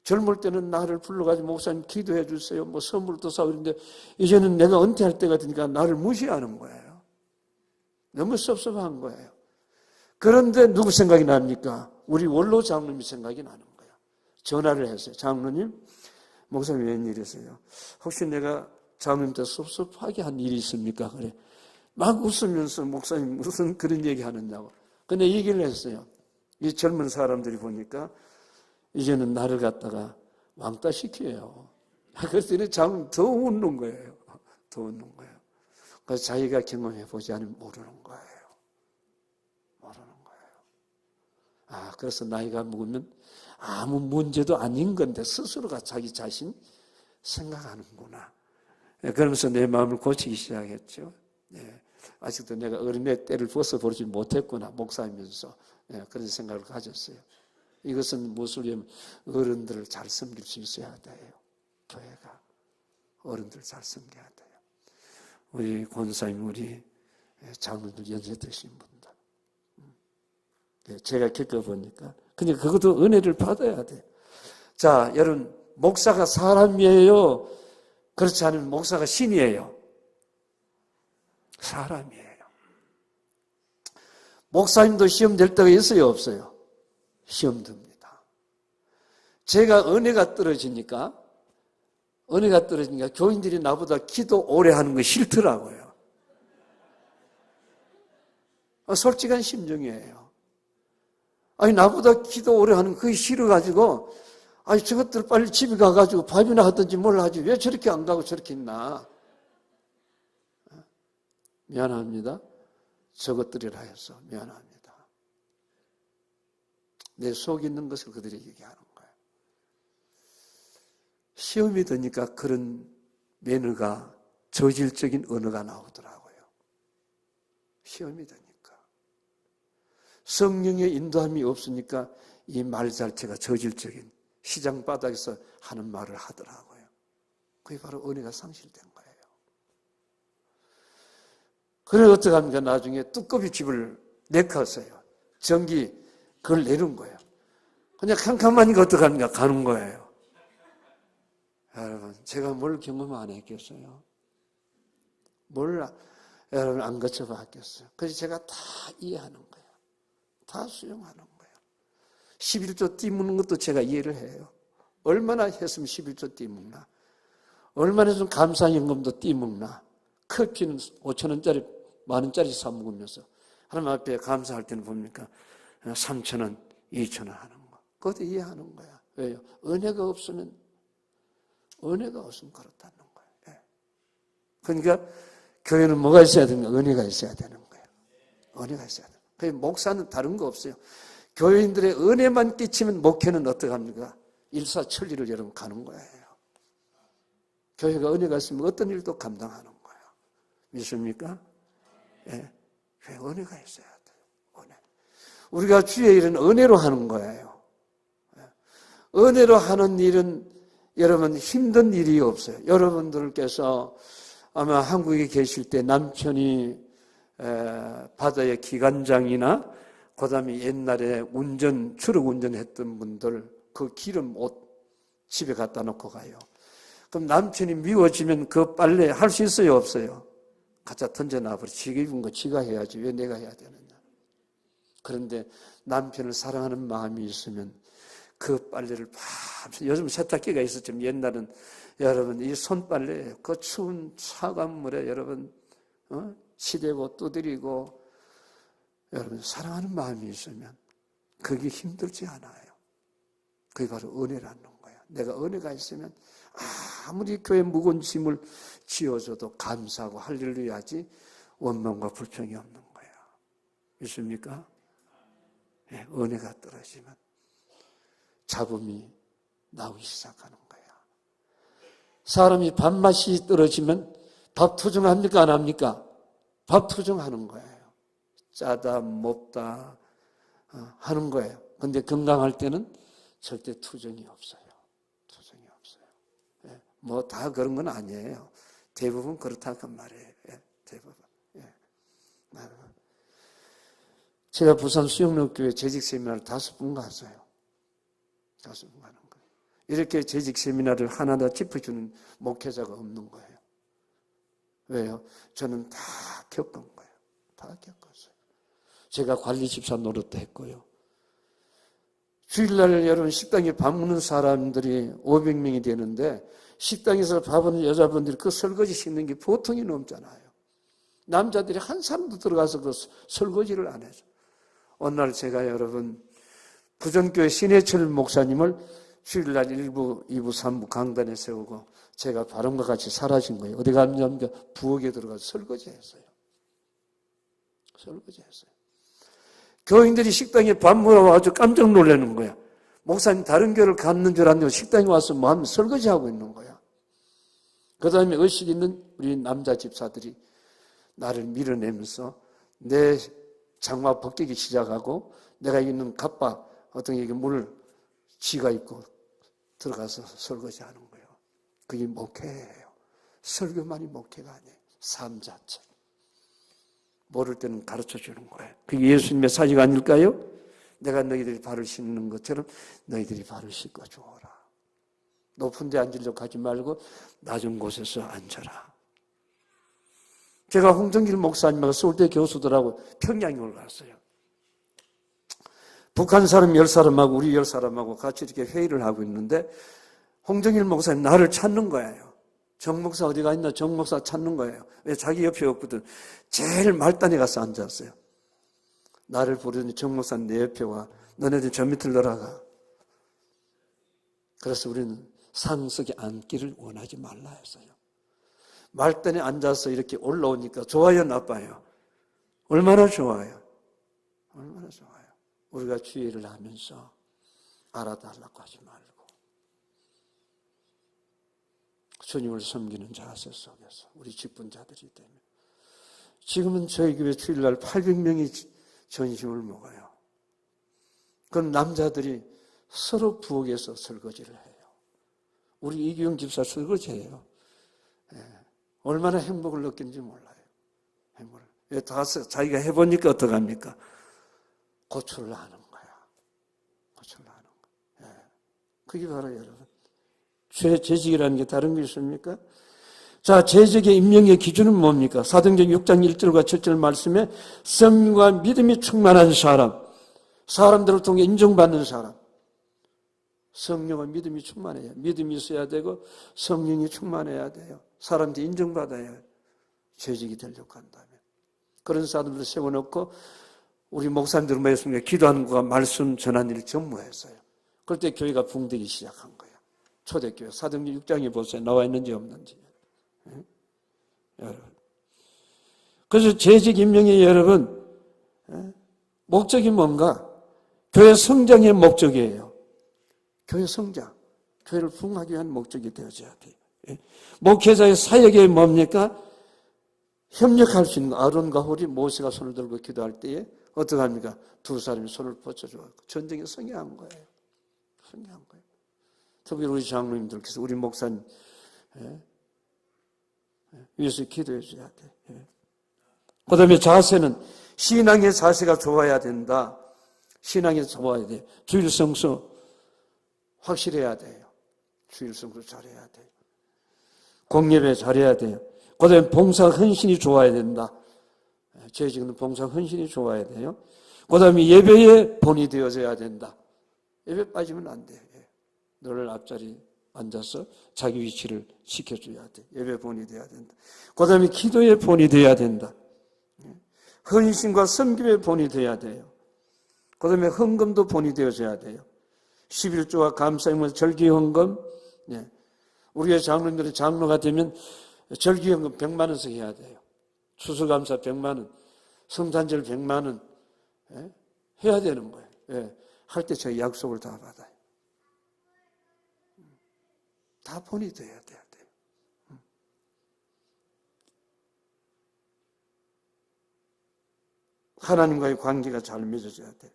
젊을 때는 나를 불러가지고 목사님 기도해 주세요. 뭐 선물도 사고 이러는데 이제는 내가 은퇴할 때가 되니까 나를 무시하는 거예요. 너무 섭섭한 거예요. 그런데 누구 생각이 납니까? 우리 원로 장로님이 생각이 나는 거예요. 전화를 했어요. 장로님, 목사님 웬일이세요? 혹시 내가 장로님한테 섭섭하게 한 일이 있습니까? 그래. 막 웃으면서 목사님 무슨 그런 얘기 하느냐고. 근데 얘기를 했어요. 이 젊은 사람들이 보니까 이제는 나를 갖다가 왕따 시켜요. 그랬더니 더 웃는 거예요. 더 웃는 거예요. 그래서 자기가 경험해 보지 않으면 모르는 거예요. 모르는 거예요. 그래서 나이가 먹으면 아무 문제도 아닌 건데 스스로가 자기 자신 생각하는구나. 그러면서 내 마음을 고치기 시작했죠. 아직도 내가 어린애 때를 벗어보지 못했구나, 목사이면서. 그런 생각을 가졌어요. 이것은 무엇을 어른들을 잘 섬길 수 있어야 돼요. 교회가 어른들 잘 섬겨야 돼요. 우리 권사님, 우리 장로들 연세 드신 분들, 제가 겪어보니까 그러니까 그것도 은혜를 받아야 돼요. 자, 여러분, 목사가 사람이에요? 그렇지 않으면 목사가 신이에요? 사람이에요. 목사님도 시험 될 때가 있어요, 없어요? 시험 듭니다. 제가 은혜가 떨어지니까 교인들이 나보다 기도 오래 하는 거 싫더라고요. 솔직한 심정이에요. 나보다 기도 오래 하는 그게 싫어가지고, 저것들 빨리 집에 가가지고 밥이나 하든지 뭘 하지. 왜 저렇게 안 가고 저렇게 있나? 미안합니다. 저것들이라 해서 미안합니다. 내 속에 있는 것을 그들이 얘기하는 거예요. 시험이 드니까 그런 매너가, 저질적인 언어가 나오더라고요. 시험이 드니까. 성령의 인도함이 없으니까 이 말 자체가 저질적인, 시장 바닥에서 하는 말을 하더라고요. 그게 바로 은혜가 상실된 거예요. 그래 어떻게 합니까? 나중에 두꺼비 집을 내켰어요. 전기 그걸 내는 거예요. 그냥 캄캄하니까 어떻게 합니까? 가는 거예요. 여러분, 제가 뭘 경험 안 했겠어요? 뭘 여러분 안 거쳐봤겠어요? 그래서 제가 다 이해하는 거예요. 다 수용하는 거예요. 11조 띠무는 것도 제가 이해를 해요. 얼마나 했으면 11조 띠먹나? 얼마나 했으면 감사연금도 띠먹나? 커피는 5,000원짜리, 10,000원짜리 사 먹으면서 하나님 앞에 감사할 때는 봅니까? 3,000원, 2,000원 하는 거. 그것도 이해하는 거야. 왜요? 은혜가 없으면 그렇다는 거예요. 그러니까 교회는 뭐가 있어야 되는가? 은혜가 있어야 되는 거예요. 은혜가 있어야 돼요. 그래서 목사는 다른 거 없어요. 교회인들의 은혜만 끼치면 목회는 어떻게 합니까? 일사천리를 여러분 가는 거예요. 교회가 은혜가 있으면 어떤 일도 감당하는 거예요. 믿습니까? 예. 교회 은혜가 있어야 돼요. 은혜. 우리가 주의 일은 은혜로 하는 거예요. 은혜로 하는 일은 여러분 힘든 일이 없어요. 여러분들께서 아마 한국에 계실 때 남편이 바다의 기관장이나 그다음에 옛날에 트럭 운전했던 분들 그 기름 옷 집에 갖다 놓고 가요. 그럼 남편이 미워지면 그 빨래 할 수 있어요, 없어요? 갖다 던져놔버려. 지가 입은 거 지가 해야지 왜 내가 해야 되느냐. 그런데 남편을 사랑하는 마음이 있으면 그 빨래를 요즘 세탁기가 있었지만 옛날은 여러분 이 손빨래 그 추운 차가운 물에 여러분 치대고 두드리고 여러분 사랑하는 마음이 있으면 그게 힘들지 않아요. 그게 바로 은혜라는 거예요. 내가 은혜가 있으면 아무리 교회 무거운 짐을 지어줘도 감사하고 할렐루야 하지 원망과 불평이 없는 거예요. 있습니까? 네, 은혜가 떨어지면 잡음이 나오기 시작하는 거예요. 사람이 밥맛이 떨어지면 밥 투정합니까? 안 합니까? 밥 투정하는 거예요. 짜다 맵다 하는 거예요. 그런데 건강할 때는 절대 투정이 없어요. 투정이 없어요. 예, 뭐 다 그런 건 아니에요. 대부분 그렇다고 말이에요. 예, 대부분. 예. 제가 부산 수영록교회 재직 세미나를 5번 갔어요. 5번 가는 거예요. 이렇게 재직 세미나를 하나하나 짚어주는 목회자가 없는 거예요. 왜요? 저는 다 겪은 거예요. 다 겪었어요. 제가 관리 집사 노릇도 했고요. 주일날 여러분 식당에 밥 먹는 사람들이 500명이 되는데 식당에서 밥 먹는 여자분들이 그 설거지 씻는 게 보통이 넘잖아요. 남자들이 한 사람도 들어가서 그 설거지를 안 해줘. 어느 날 제가 여러분 부전교회 신해철 목사님을 주일날 1부, 2부, 3부 강단에 세우고 제가 바람과 같이 사라진 거예요. 어디 가면 부엌에 들어가서 설거지했어요. 교인들이 식당에 밥 먹으러 아주 깜짝 놀라는 거야. 목사님 다른 교회를 갔는 줄 알았는데 식당에 와서 뭐 하면 설거지하고 있는 거야. 그 다음에 의식 있는 우리 남자 집사들이 나를 밀어내면서 내 장화 벗기기 시작하고 내가 있는 갑바 어떤 게 물을 지가 입고 들어가서 설거지하는 거예요. 그게 목회예요. 설교만이 목회가 아니에요. 삶 자체. 모를 때는 가르쳐 주는 거예요. 그게 예수님의 사역 아닐까요? 내가 너희들이 발을 씻는 것처럼 너희들이 발을 씻고 주어라. 높은 데 앉으려고 하지 말고 낮은 곳에서 앉아라. 제가 홍정길 목사님하고 서울대 교수들하고 평양에 올라갔어요. 북한 사람 10사람하고 우리 10사람하고 같이 이렇게 회의를 하고 있는데 홍정길 목사님 나를 찾는 거예요. 정 목사 어디가 있나 정 목사 찾는 거예요. 왜 자기 옆에 없거든. 제일 말단에 가서 앉았어요. 나를 부르더니 정 목사 내 옆에 와. 너네들 저 밑을 내려가. 그래서 우리는 상석에 앉기를 원하지 말라 했어요. 말단에 앉아서 이렇게 올라오니까 좋아요, 나빠요? 얼마나 좋아요? 얼마나 좋아요? 우리가 주의를 하면서 알아달라고 하지 말고 주님을 섬기는 자세 속에서 우리 직분자들이 되면 지금은 저희 교회 주일날 800명이 전심을 먹어요. 그럼 남자들이 서로 부엌에서 설거지를 해요. 우리 이규영 집사 설거지해요. 얼마나 행복을 느끼는지 몰라요. 행복을. 다 자기가 해보니까 어떡합니까? 고초를 하는 거야. 고초를 하는 거야. 그게 바로 여러분. 재직이라는 게 다른 게 있습니까? 자, 재직의 임명의 기준은 뭡니까? 사도행전 6장 1절과 7절 말씀에 성령과 믿음이 충만한 사람, 사람들을 통해 인정받는 사람. 성령과 믿음이 충만해요. 믿음이 있어야 되고 성령이 충만해야 돼요. 사람들이 인정받아야 재직이 되려고 한다면. 그런 사람들을 세워놓고 우리 목사님들 모였습니다. 기도하는 것과 말씀 전하는 일을 전무했어요. 그럴 때 교회가 붕대기 시작한 거예요. 초대교회. 사도행전 6장에 보세요. 나와 있는지 없는지. 여러분. 그래서 재직 임명의 여러분, 목적이 뭔가? 교회 성장의 목적이에요. 교회 성장. 교회를 부흥하기 위한 목적이 되어져야 돼요. 목회자의 사역이 뭡니까? 협력할 수 있는 아론과 홀이 모세가 손을 들고 기도할 때에 어떻게 합니까? 두 사람이 손을 뻗쳐주고 전쟁에 승리한 거예요. 승리한 거예요. 특히 우리 장로님들께서 우리 목사님 위해서 기도해 줘야 돼. 그 다음에 자세는 신앙의 자세가 좋아야 된다. 신앙이 좋아야 돼. 주일 성수 확실해야 돼요. 주일 성수 잘해야 돼요. 공예배 잘해야 돼요. 그 다음에 봉사 헌신이 좋아야 된다. 재직은 봉사 헌신이 좋아야 돼요. 그 다음에 예배에 본이 되어져야 된다. 예배 빠지면 안 돼. 늘 앞자리 앉아서 자기 위치를 지켜줘야 돼. 예배 본이 돼야 된다. 그 다음에 기도의 본이 돼야 된다. 헌신과 섬김의 본이 돼야 돼요. 그 다음에 헌금도 본이 되어져야 돼요. 11조와 감사임과 절기헌금. 우리의 장로님들은 장로가 되면 절기헌금 100만 원씩 해야 돼요. 추수감사 100만 원, 성탄절 100만 원 해야 되는 거예요. 할 때 저희 약속을 다 받아요. 다 본이 돼야 돼요. 하나님과의 관계가 잘 맺어져야 돼요.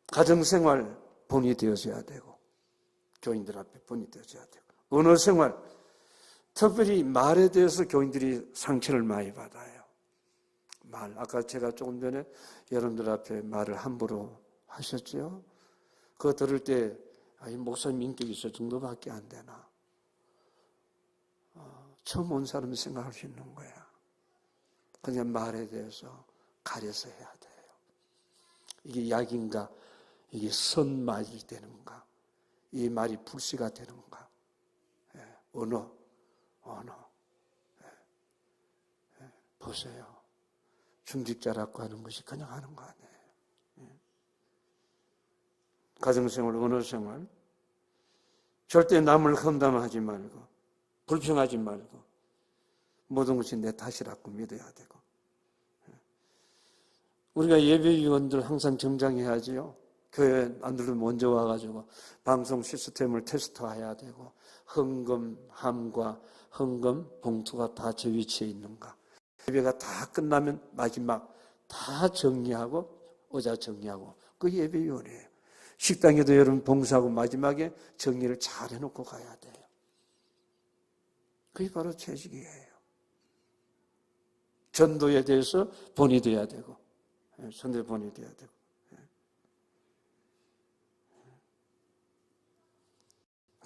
가정생활 본이 되어져야 되고 교인들 앞에 본이 되어져야 되고 언어생활 특별히 말에 대해서 교인들이 상처를 많이 받아요. 말 아까 제가 조금 전에 여러분들 앞에 말을 함부로 하셨죠? 그거 들을 때 이 목사님 인격이 있을 정도밖에 안 되나? 처음 온 사람이 생각할 수 있는 거야. 그냥 말에 대해서 가려서 해야 돼요. 이게 약인가? 이게 선말이 되는가? 이 말이 불씨가 되는가? 언어. 보세요. 중직자라고 하는 것이 그냥 하는 거 아니에요. 가정생활, 언어생활, 절대 남을 험담하지 말고 불평하지 말고 모든 것이 내 탓이라고 믿어야 되고, 우리가 예배위원들 항상 정장해야지요. 교회 안들도 먼저 와가지고 방송 시스템을 테스트해야 되고, 헌금함과 헌금 봉투가 다 제 위치에 있는가, 예배가 다 끝나면 마지막 다 정리하고 의자 정리하고, 그 예배위원이에요. 식당에도 여러분 봉사하고 마지막에 정리를 잘 해놓고 가야 돼요. 그게 바로 채식이에요. 전도에 대해서 본이 돼야 되고, 전도에 본이 돼야 되고.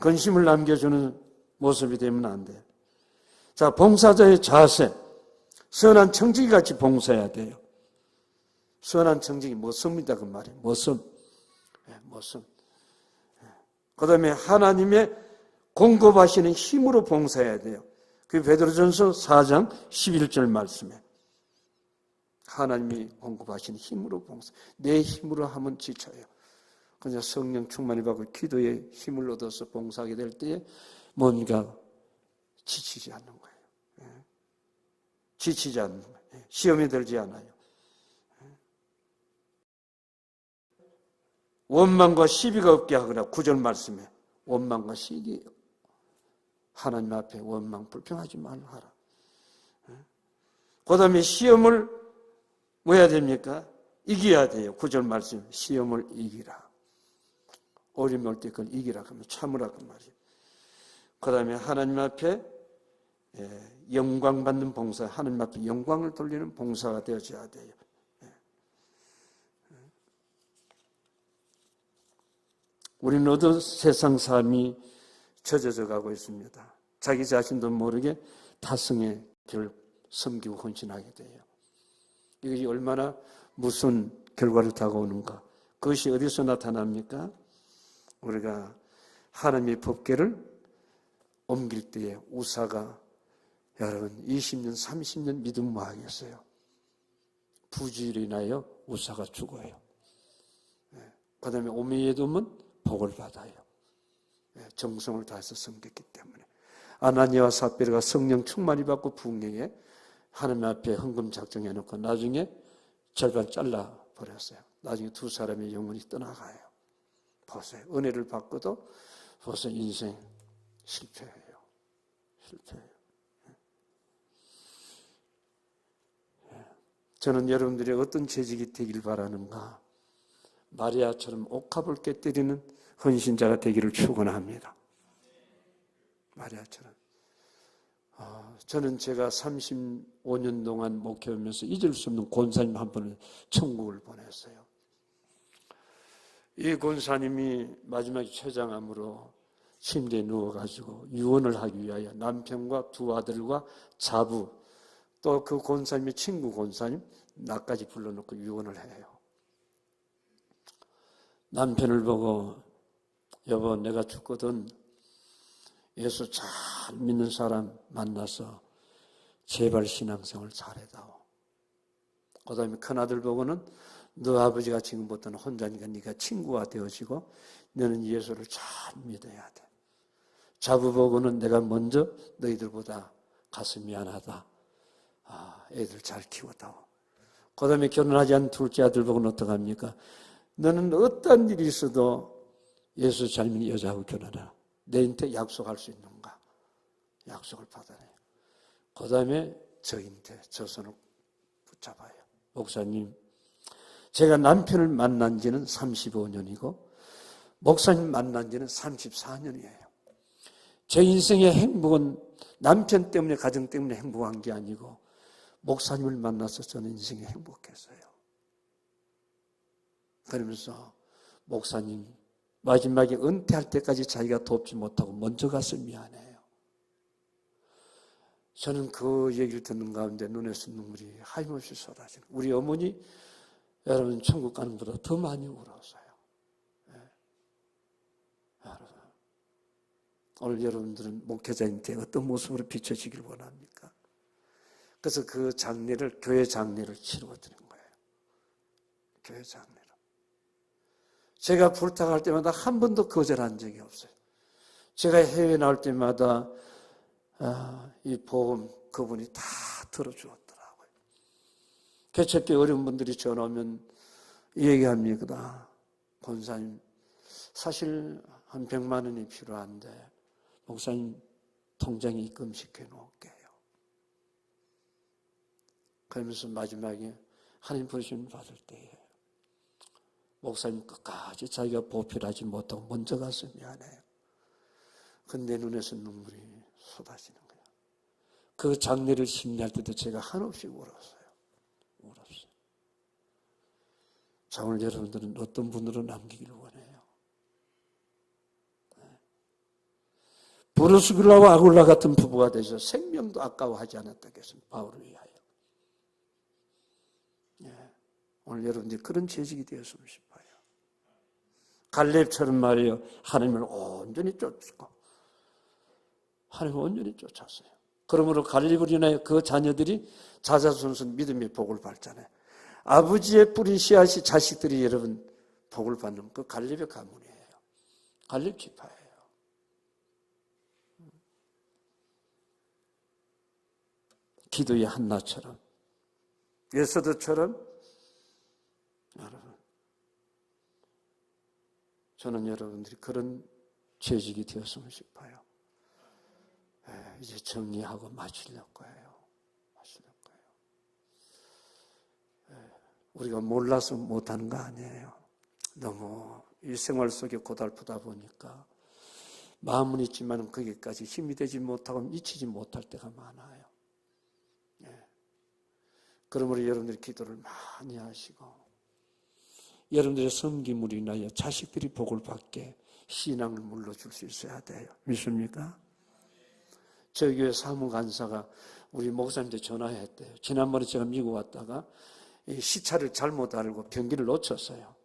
근심을 남겨주는 모습이 되면 안 돼요. 자, 봉사자의 자세, 선한 청지기같이 봉사해야 돼요. 선한 청지기, 머슴이다 그 말이에요. 머슴. 그 다음에 하나님의 공급하시는 힘으로 봉사해야 돼요. 그 베드로전서 4장 11절 말씀에 하나님이 공급하시는 힘으로 봉사. 내 힘으로 하면 지쳐요. 그냥 성령 충만히 받고 기도에 힘을 얻어서 봉사하게 될 때에 뭔가 지치지 않는 거예요. 지치지 않는 거예요. 시험에 들지 않아요. 원망과 시비가 없게 하거나, 9절 말씀에 원망과 시기, 하나님 앞에 원망 불평하지 말라 하라. 그 다음에 시험을 뭐 해야 됩니까? 이겨야 돼요. 9절 말씀, 시험을 이기라. 어려움이 올 때 그걸 이기라 하면 참으라 그 말이에요. 그 다음에 하나님 앞에 영광 받는 봉사, 하나님 앞에 영광을 돌리는 봉사가 되어져야 돼요. 우리는 어떤 세상 삶이 젖어져 가고 있습니다. 자기 자신도 모르게 타성의 길을 섬기고 헌신하게 돼요. 이것이 얼마나 무슨 결과를 다가오는가. 그것이 어디서 나타납니까? 우리가 하나님의 법궤를 옮길 때에 우사가 여러분 20년, 30년 믿음 뭐 하겠어요? 부주의로 인하여 우사가 죽어요. 그 다음에 오메에돔은 복을 받아요. 정성을 다해서 섬겼기 때문에. 아나니아와 삽비라가 성령 충만히 받고 부흥회에 하나님 앞에 헌금 작정해놓고 나중에 절반 잘라버렸어요. 나중에 두 사람의 영혼이 떠나가요. 보세요. 은혜를 받고도 벌써 인생 실패해요. 저는 여러분들이 어떤 재직이 되길 바라는가? 마리아처럼 옥합을 깨뜨리는 헌신자가 되기를 축원합니다. 마리아처럼. 저는 제가 35년 동안 목회하면서 잊을 수 없는 권사님 한 분을 천국을 보냈어요. 이 권사님이 마지막에 췌장암으로 침대에 누워가지고 유언을 하기 위하여 남편과 두 아들과 자부, 또 그 권사님의 친구 권사님 나까지 불러놓고 유언을 해요. 남편을 보고 여보 내가 죽거든 예수 잘 믿는 사람 만나서 제발 신앙생활 잘해다오. 그 다음에 큰아들 보고는 너 아버지가 지금부터는 혼자니까 네가 친구가 되어지고 너는 예수를 잘 믿어야 돼. 자부 보고는 내가 먼저 너희들보다 가서 미안하다. 애들 잘 키웠다오. 그 다음에 결혼하지 않은 둘째 아들 보고는 어떡합니까? 너는 어떤 일이 있어도 예수 잘 믿는 여자하고 결혼하라. 내한테 약속할 수 있는가? 약속을 받아내요. 그 다음에 저한테 저 손을 붙잡아요. 목사님, 제가 남편을 만난 지는 35년이고 목사님 만난 지는 34년이에요. 제 인생의 행복은 남편 때문에 가정 때문에 행복한 게 아니고 목사님을 만나서 저는 인생이 행복했어요. 그러면서 목사님 마지막에 은퇴할 때까지 자기가 돕지 못하고 먼저 가서 미안해요. 저는 그 얘기를 듣는 가운데 눈에서 눈물이 하염없이 쏟아지는. 우리 어머니 여러분 천국 가는 것보다 더 많이 울었어요. 여러분, 오늘 여러분들은 목회자님께 어떤 모습으로 비춰지길 원합니까? 그래서 그 장례를, 교회 장례를 치러드린 거예요. 교회 장례를. 제가 부탁할 때마다 한 번도 거절한 적이 없어요. 제가 해외 나올 때마다 이 보험 그분이 다 들어주었더라고요. 개척교 어려운 분들이 전화 오면 얘기합니다. 권사님, 사실 한 100만 원이 필요한데 목사님 통장에 입금시켜 놓을게요. 그러면서 마지막에 하나님 부르심 받을 때에 목사님 끝까지 자기가 보필하지 못하고 먼저 가서 미안해요. 근데 눈에서 눈물이 쏟아지는 거예요. 그 장례를 심리할 때도 제가 한없이 울었어요. 울었어요. 자, 오늘 여러분들은 어떤 분으로 남기기를 원해요? 브루스길라와 아굴라 같은 부부가 되셔 생명도 아까워하지 않았다고 했습니다. 바울을 위하여. 오늘 여러분들이 그런 재직이 되었으면 싶어요. 갈렙처럼 말이에요. 하나님을 온전히 쫓고 하나님을 온전히 쫓았어요. 그러므로 갈렙을 인하여 그 자녀들이 자자손손 믿음의 복을 받잖아요. 아버지의 뿌린 씨앗이 자식들이 여러분 복을 받는 그 갈렙의 가문이에요. 갈렙 지파예요. 기도의 한나처럼, 예서드처럼 여러분, 저는 여러분들이 그런 재직이 되었으면 싶어요. 이제 정리하고 마치려고 해요. 우리가 몰라서 못하는 거 아니에요. 너무 이 생활 속에 고달프다 보니까 마음은 있지만 거기까지 힘이 되지 못하고 미치지 못할 때가 많아요. 그러므로 여러분들이 기도를 많이 하시고 여러분들의 섬김으로 인하여 자식들이 복을 받게 신앙을 물러줄 수 있어야 돼요. 믿습니까? 저희 교회 사무간사가 우리 목사님한테 전화했대요. 지난번에 제가 미국 왔다가 시차를 잘못 알고 변기를 놓쳤어요.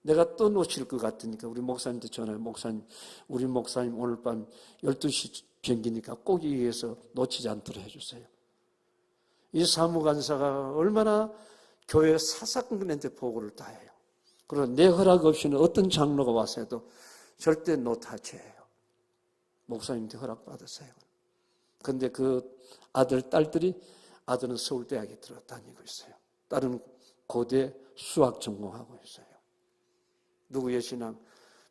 내가 또 놓칠 것 같으니까 우리 목사님한테 전화해. 목사님, 우리 목사님 오늘 밤 12시 변기니까 꼭 위해서 놓치지 않도록 해주세요. 이 사무간사가 얼마나 교회 사사건건한테 보고를 다 해요. 그리고 내 허락 없이는 어떤 장로가 와서 해도 절대 노타치예요. 목사님한테 허락받았어요. 그런데 그 아들, 딸들이 아들은 서울대학에 들어 다니고 있어요. 딸은 고대 수학 전공하고 있어요. 누구의 신앙?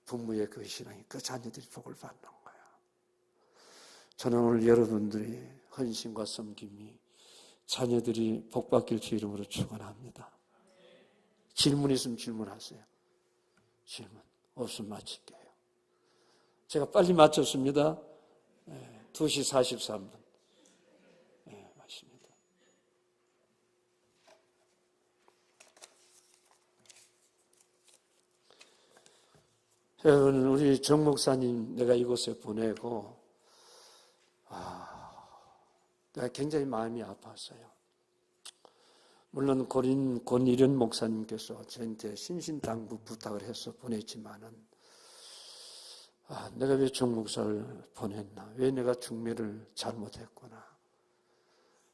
부모의 그 신앙이 그 자녀들이 복을 받는 거예요. 저는 오늘 여러분들이 헌신과 섬김이 자녀들이 복받길 주 이름으로 축원합니다. 질문 있으면 질문하세요. 질문 없으면 마칠게요. 제가 빨리 마쳤습니다. 2시 43분. 맞습니다. 여러분, 우리 정 목사님 내가 이곳에 보내고 내가 굉장히 마음이 아팠어요. 물론 권일현 목사님께서 저한테 신신당부 부탁을 해서 보냈지만은 내가 왜 정 목사를 보냈나? 왜 내가 중매를 잘못했구나?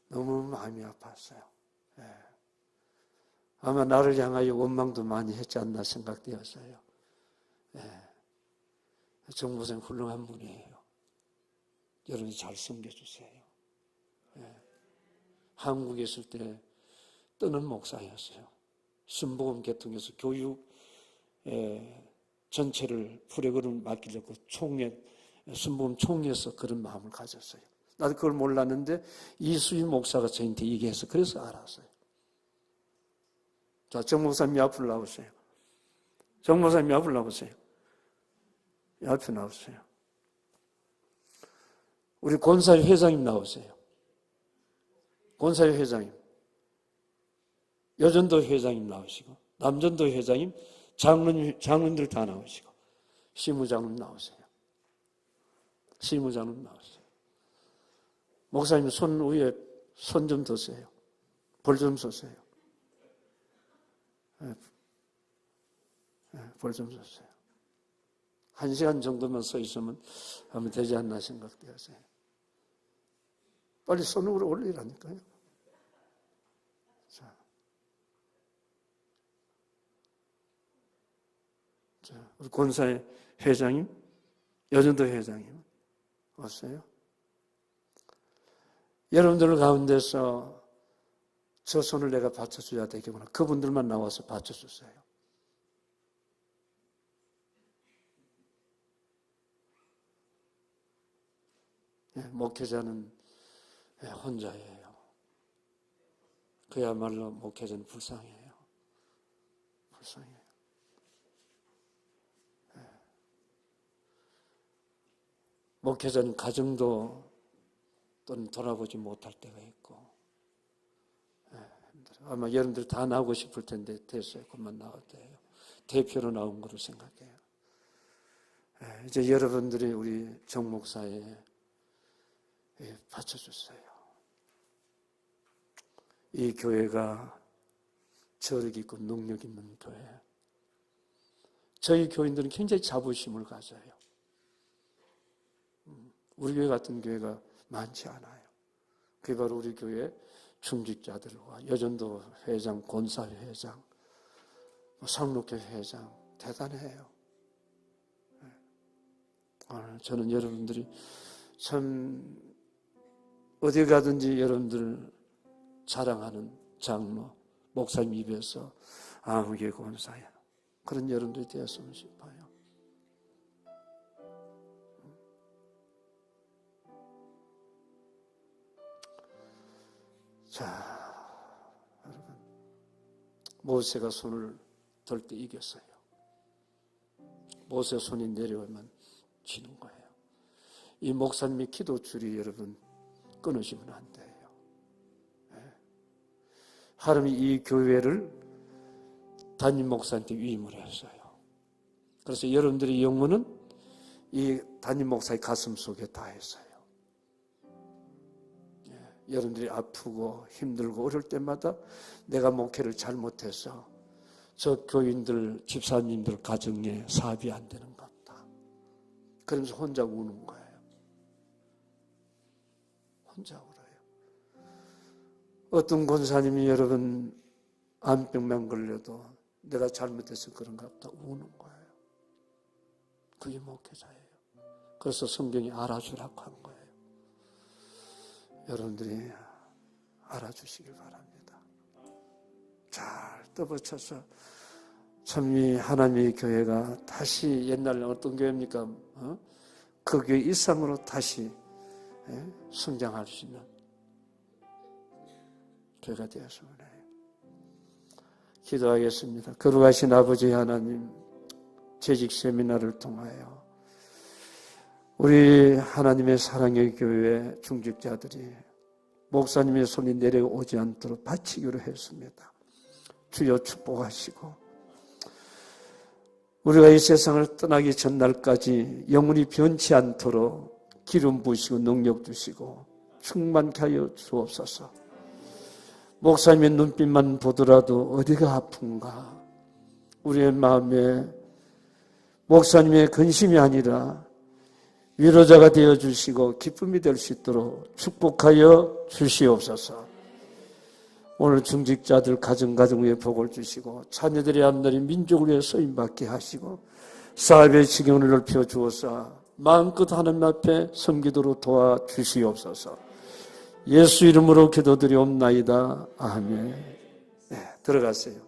너무 마음이 아팠어요. 아마 나를 향하여 원망도 많이 했지 않나 생각되었어요. 정 목사님 훌륭한 분이에요. 여러분 잘 섬겨주세요. 한국에 있을 때 뜨는 목사였어요. 순복음 계통에서 교육 전체를 프레그를 맡기려고 순복음 총회에서 그런 마음을 가졌어요. 나도 그걸 몰랐는데 이수인 목사가 저한테 얘기해서 그래서 알았어요. 자, 정 목사님 앞으로 나오세요. 정 목사님 앞으로 나오세요. 앞에 나오세요. 우리 권사회 회장님 나오세요. 권사회 회장님. 여전도 회장님 나오시고, 남전도 회장님, 장로님들 다 나오시고, 시무장님 나오세요. 시무장님 나오세요. 목사님 손 위에 손 좀 드세요. 벌 좀 쏘세요. 벌 좀 쏘세요. 1시간 정도만 서 있으면 하면 되지 않나 생각되었어요. 빨리 손으로 올리라니까요. 우리 권사회 회장님, 여전도 회장님 왔어요? 여러분들 가운데서 저 손을 내가 받쳐줘야 되겠구나. 그분들만 나와서 받쳐주세요. 목회자는 혼자예요. 그야말로 목회자는 불쌍해요. 불쌍해요. 목회자는 가정도 또는 돌아보지 못할 때가 있고, 아마 여러분들 다 나오고 싶을 텐데 됐어요. 그만 나와도 돼요. 대표로 나온 거로 생각해요. 이제 여러분들이 우리 정 목사에 받쳐주세요. 이 교회가 저력 있고 능력 있는 교회. 저희 교인들은 굉장히 자부심을 가져요. 우리 교회 같은 교회가 많지 않아요. 그게 바로 우리 교회 중직자들과 여전도 회장, 권사회 회장, 상록회 회장 대단해요. 저는 여러분들이 참 어디 가든지 여러분들 자랑하는 장로, 목사님 입에서 아무개 권사야. 그런 여러분들이 되었으면 싶어요. 자, 여러분, 모세가 손을 들 때 이겼어요. 모세 손이 내려오면 지는 거예요. 이 목사님의 기도줄이 여러분 끊으시면 안 돼요. 하나님이 이 교회를 담임 목사한테 위임을 했어요. 그래서 여러분들의 영혼은 이 담임 목사의 가슴 속에 다 했어요. 여러분들이 아프고 힘들고 어려울 때마다 내가 목회를 잘못해서 저 교인들, 집사님들 가정에 사업이 안 되는 것 같다. 그러면서 혼자 우는 거예요. 혼자 울어요. 어떤 권사님이 여러분 암병만 걸려도 내가 잘못해서 그런가 보다 우는 거예요. 그게 목회자예요. 그래서 성경이 알아주라고 한 거예요. 여러분들이 알아주시길 바랍니다. 잘 떠받쳐서 참 이 하나님의 교회가 다시 옛날 어떤 교회입니까? 그 교회 이상으로 다시 성장할 수 있는 교회가 되었으면 해요. 기도하겠습니다. 거룩하신 아버지 하나님, 재직 세미나를 통하여 우리 하나님의 사랑의 교회 중직자들이 목사님의 손이 내려오지 않도록 바치기로 했습니다. 주여 축복하시고 우리가 이 세상을 떠나기 전날까지 영원히 변치 않도록 기름 부으시고 능력 주시고 충만케 하여 주옵소서. 목사님의 눈빛만 보더라도 어디가 아픈가, 우리의 마음에 목사님의 근심이 아니라 위로자가 되어주시고 기쁨이 될 수 있도록 축복하여 주시옵소서. 오늘 중직자들 가정 위에 복을 주시고 자녀들의 앞날이 민족을 위해 쓰임받게 하시고 사업의 지경을 넓혀 주어서 마음껏 하나님 앞에 섬기도록 도와주시옵소서. 예수 이름으로 기도드리옵나이다. 아멘. 네, 들어가세요.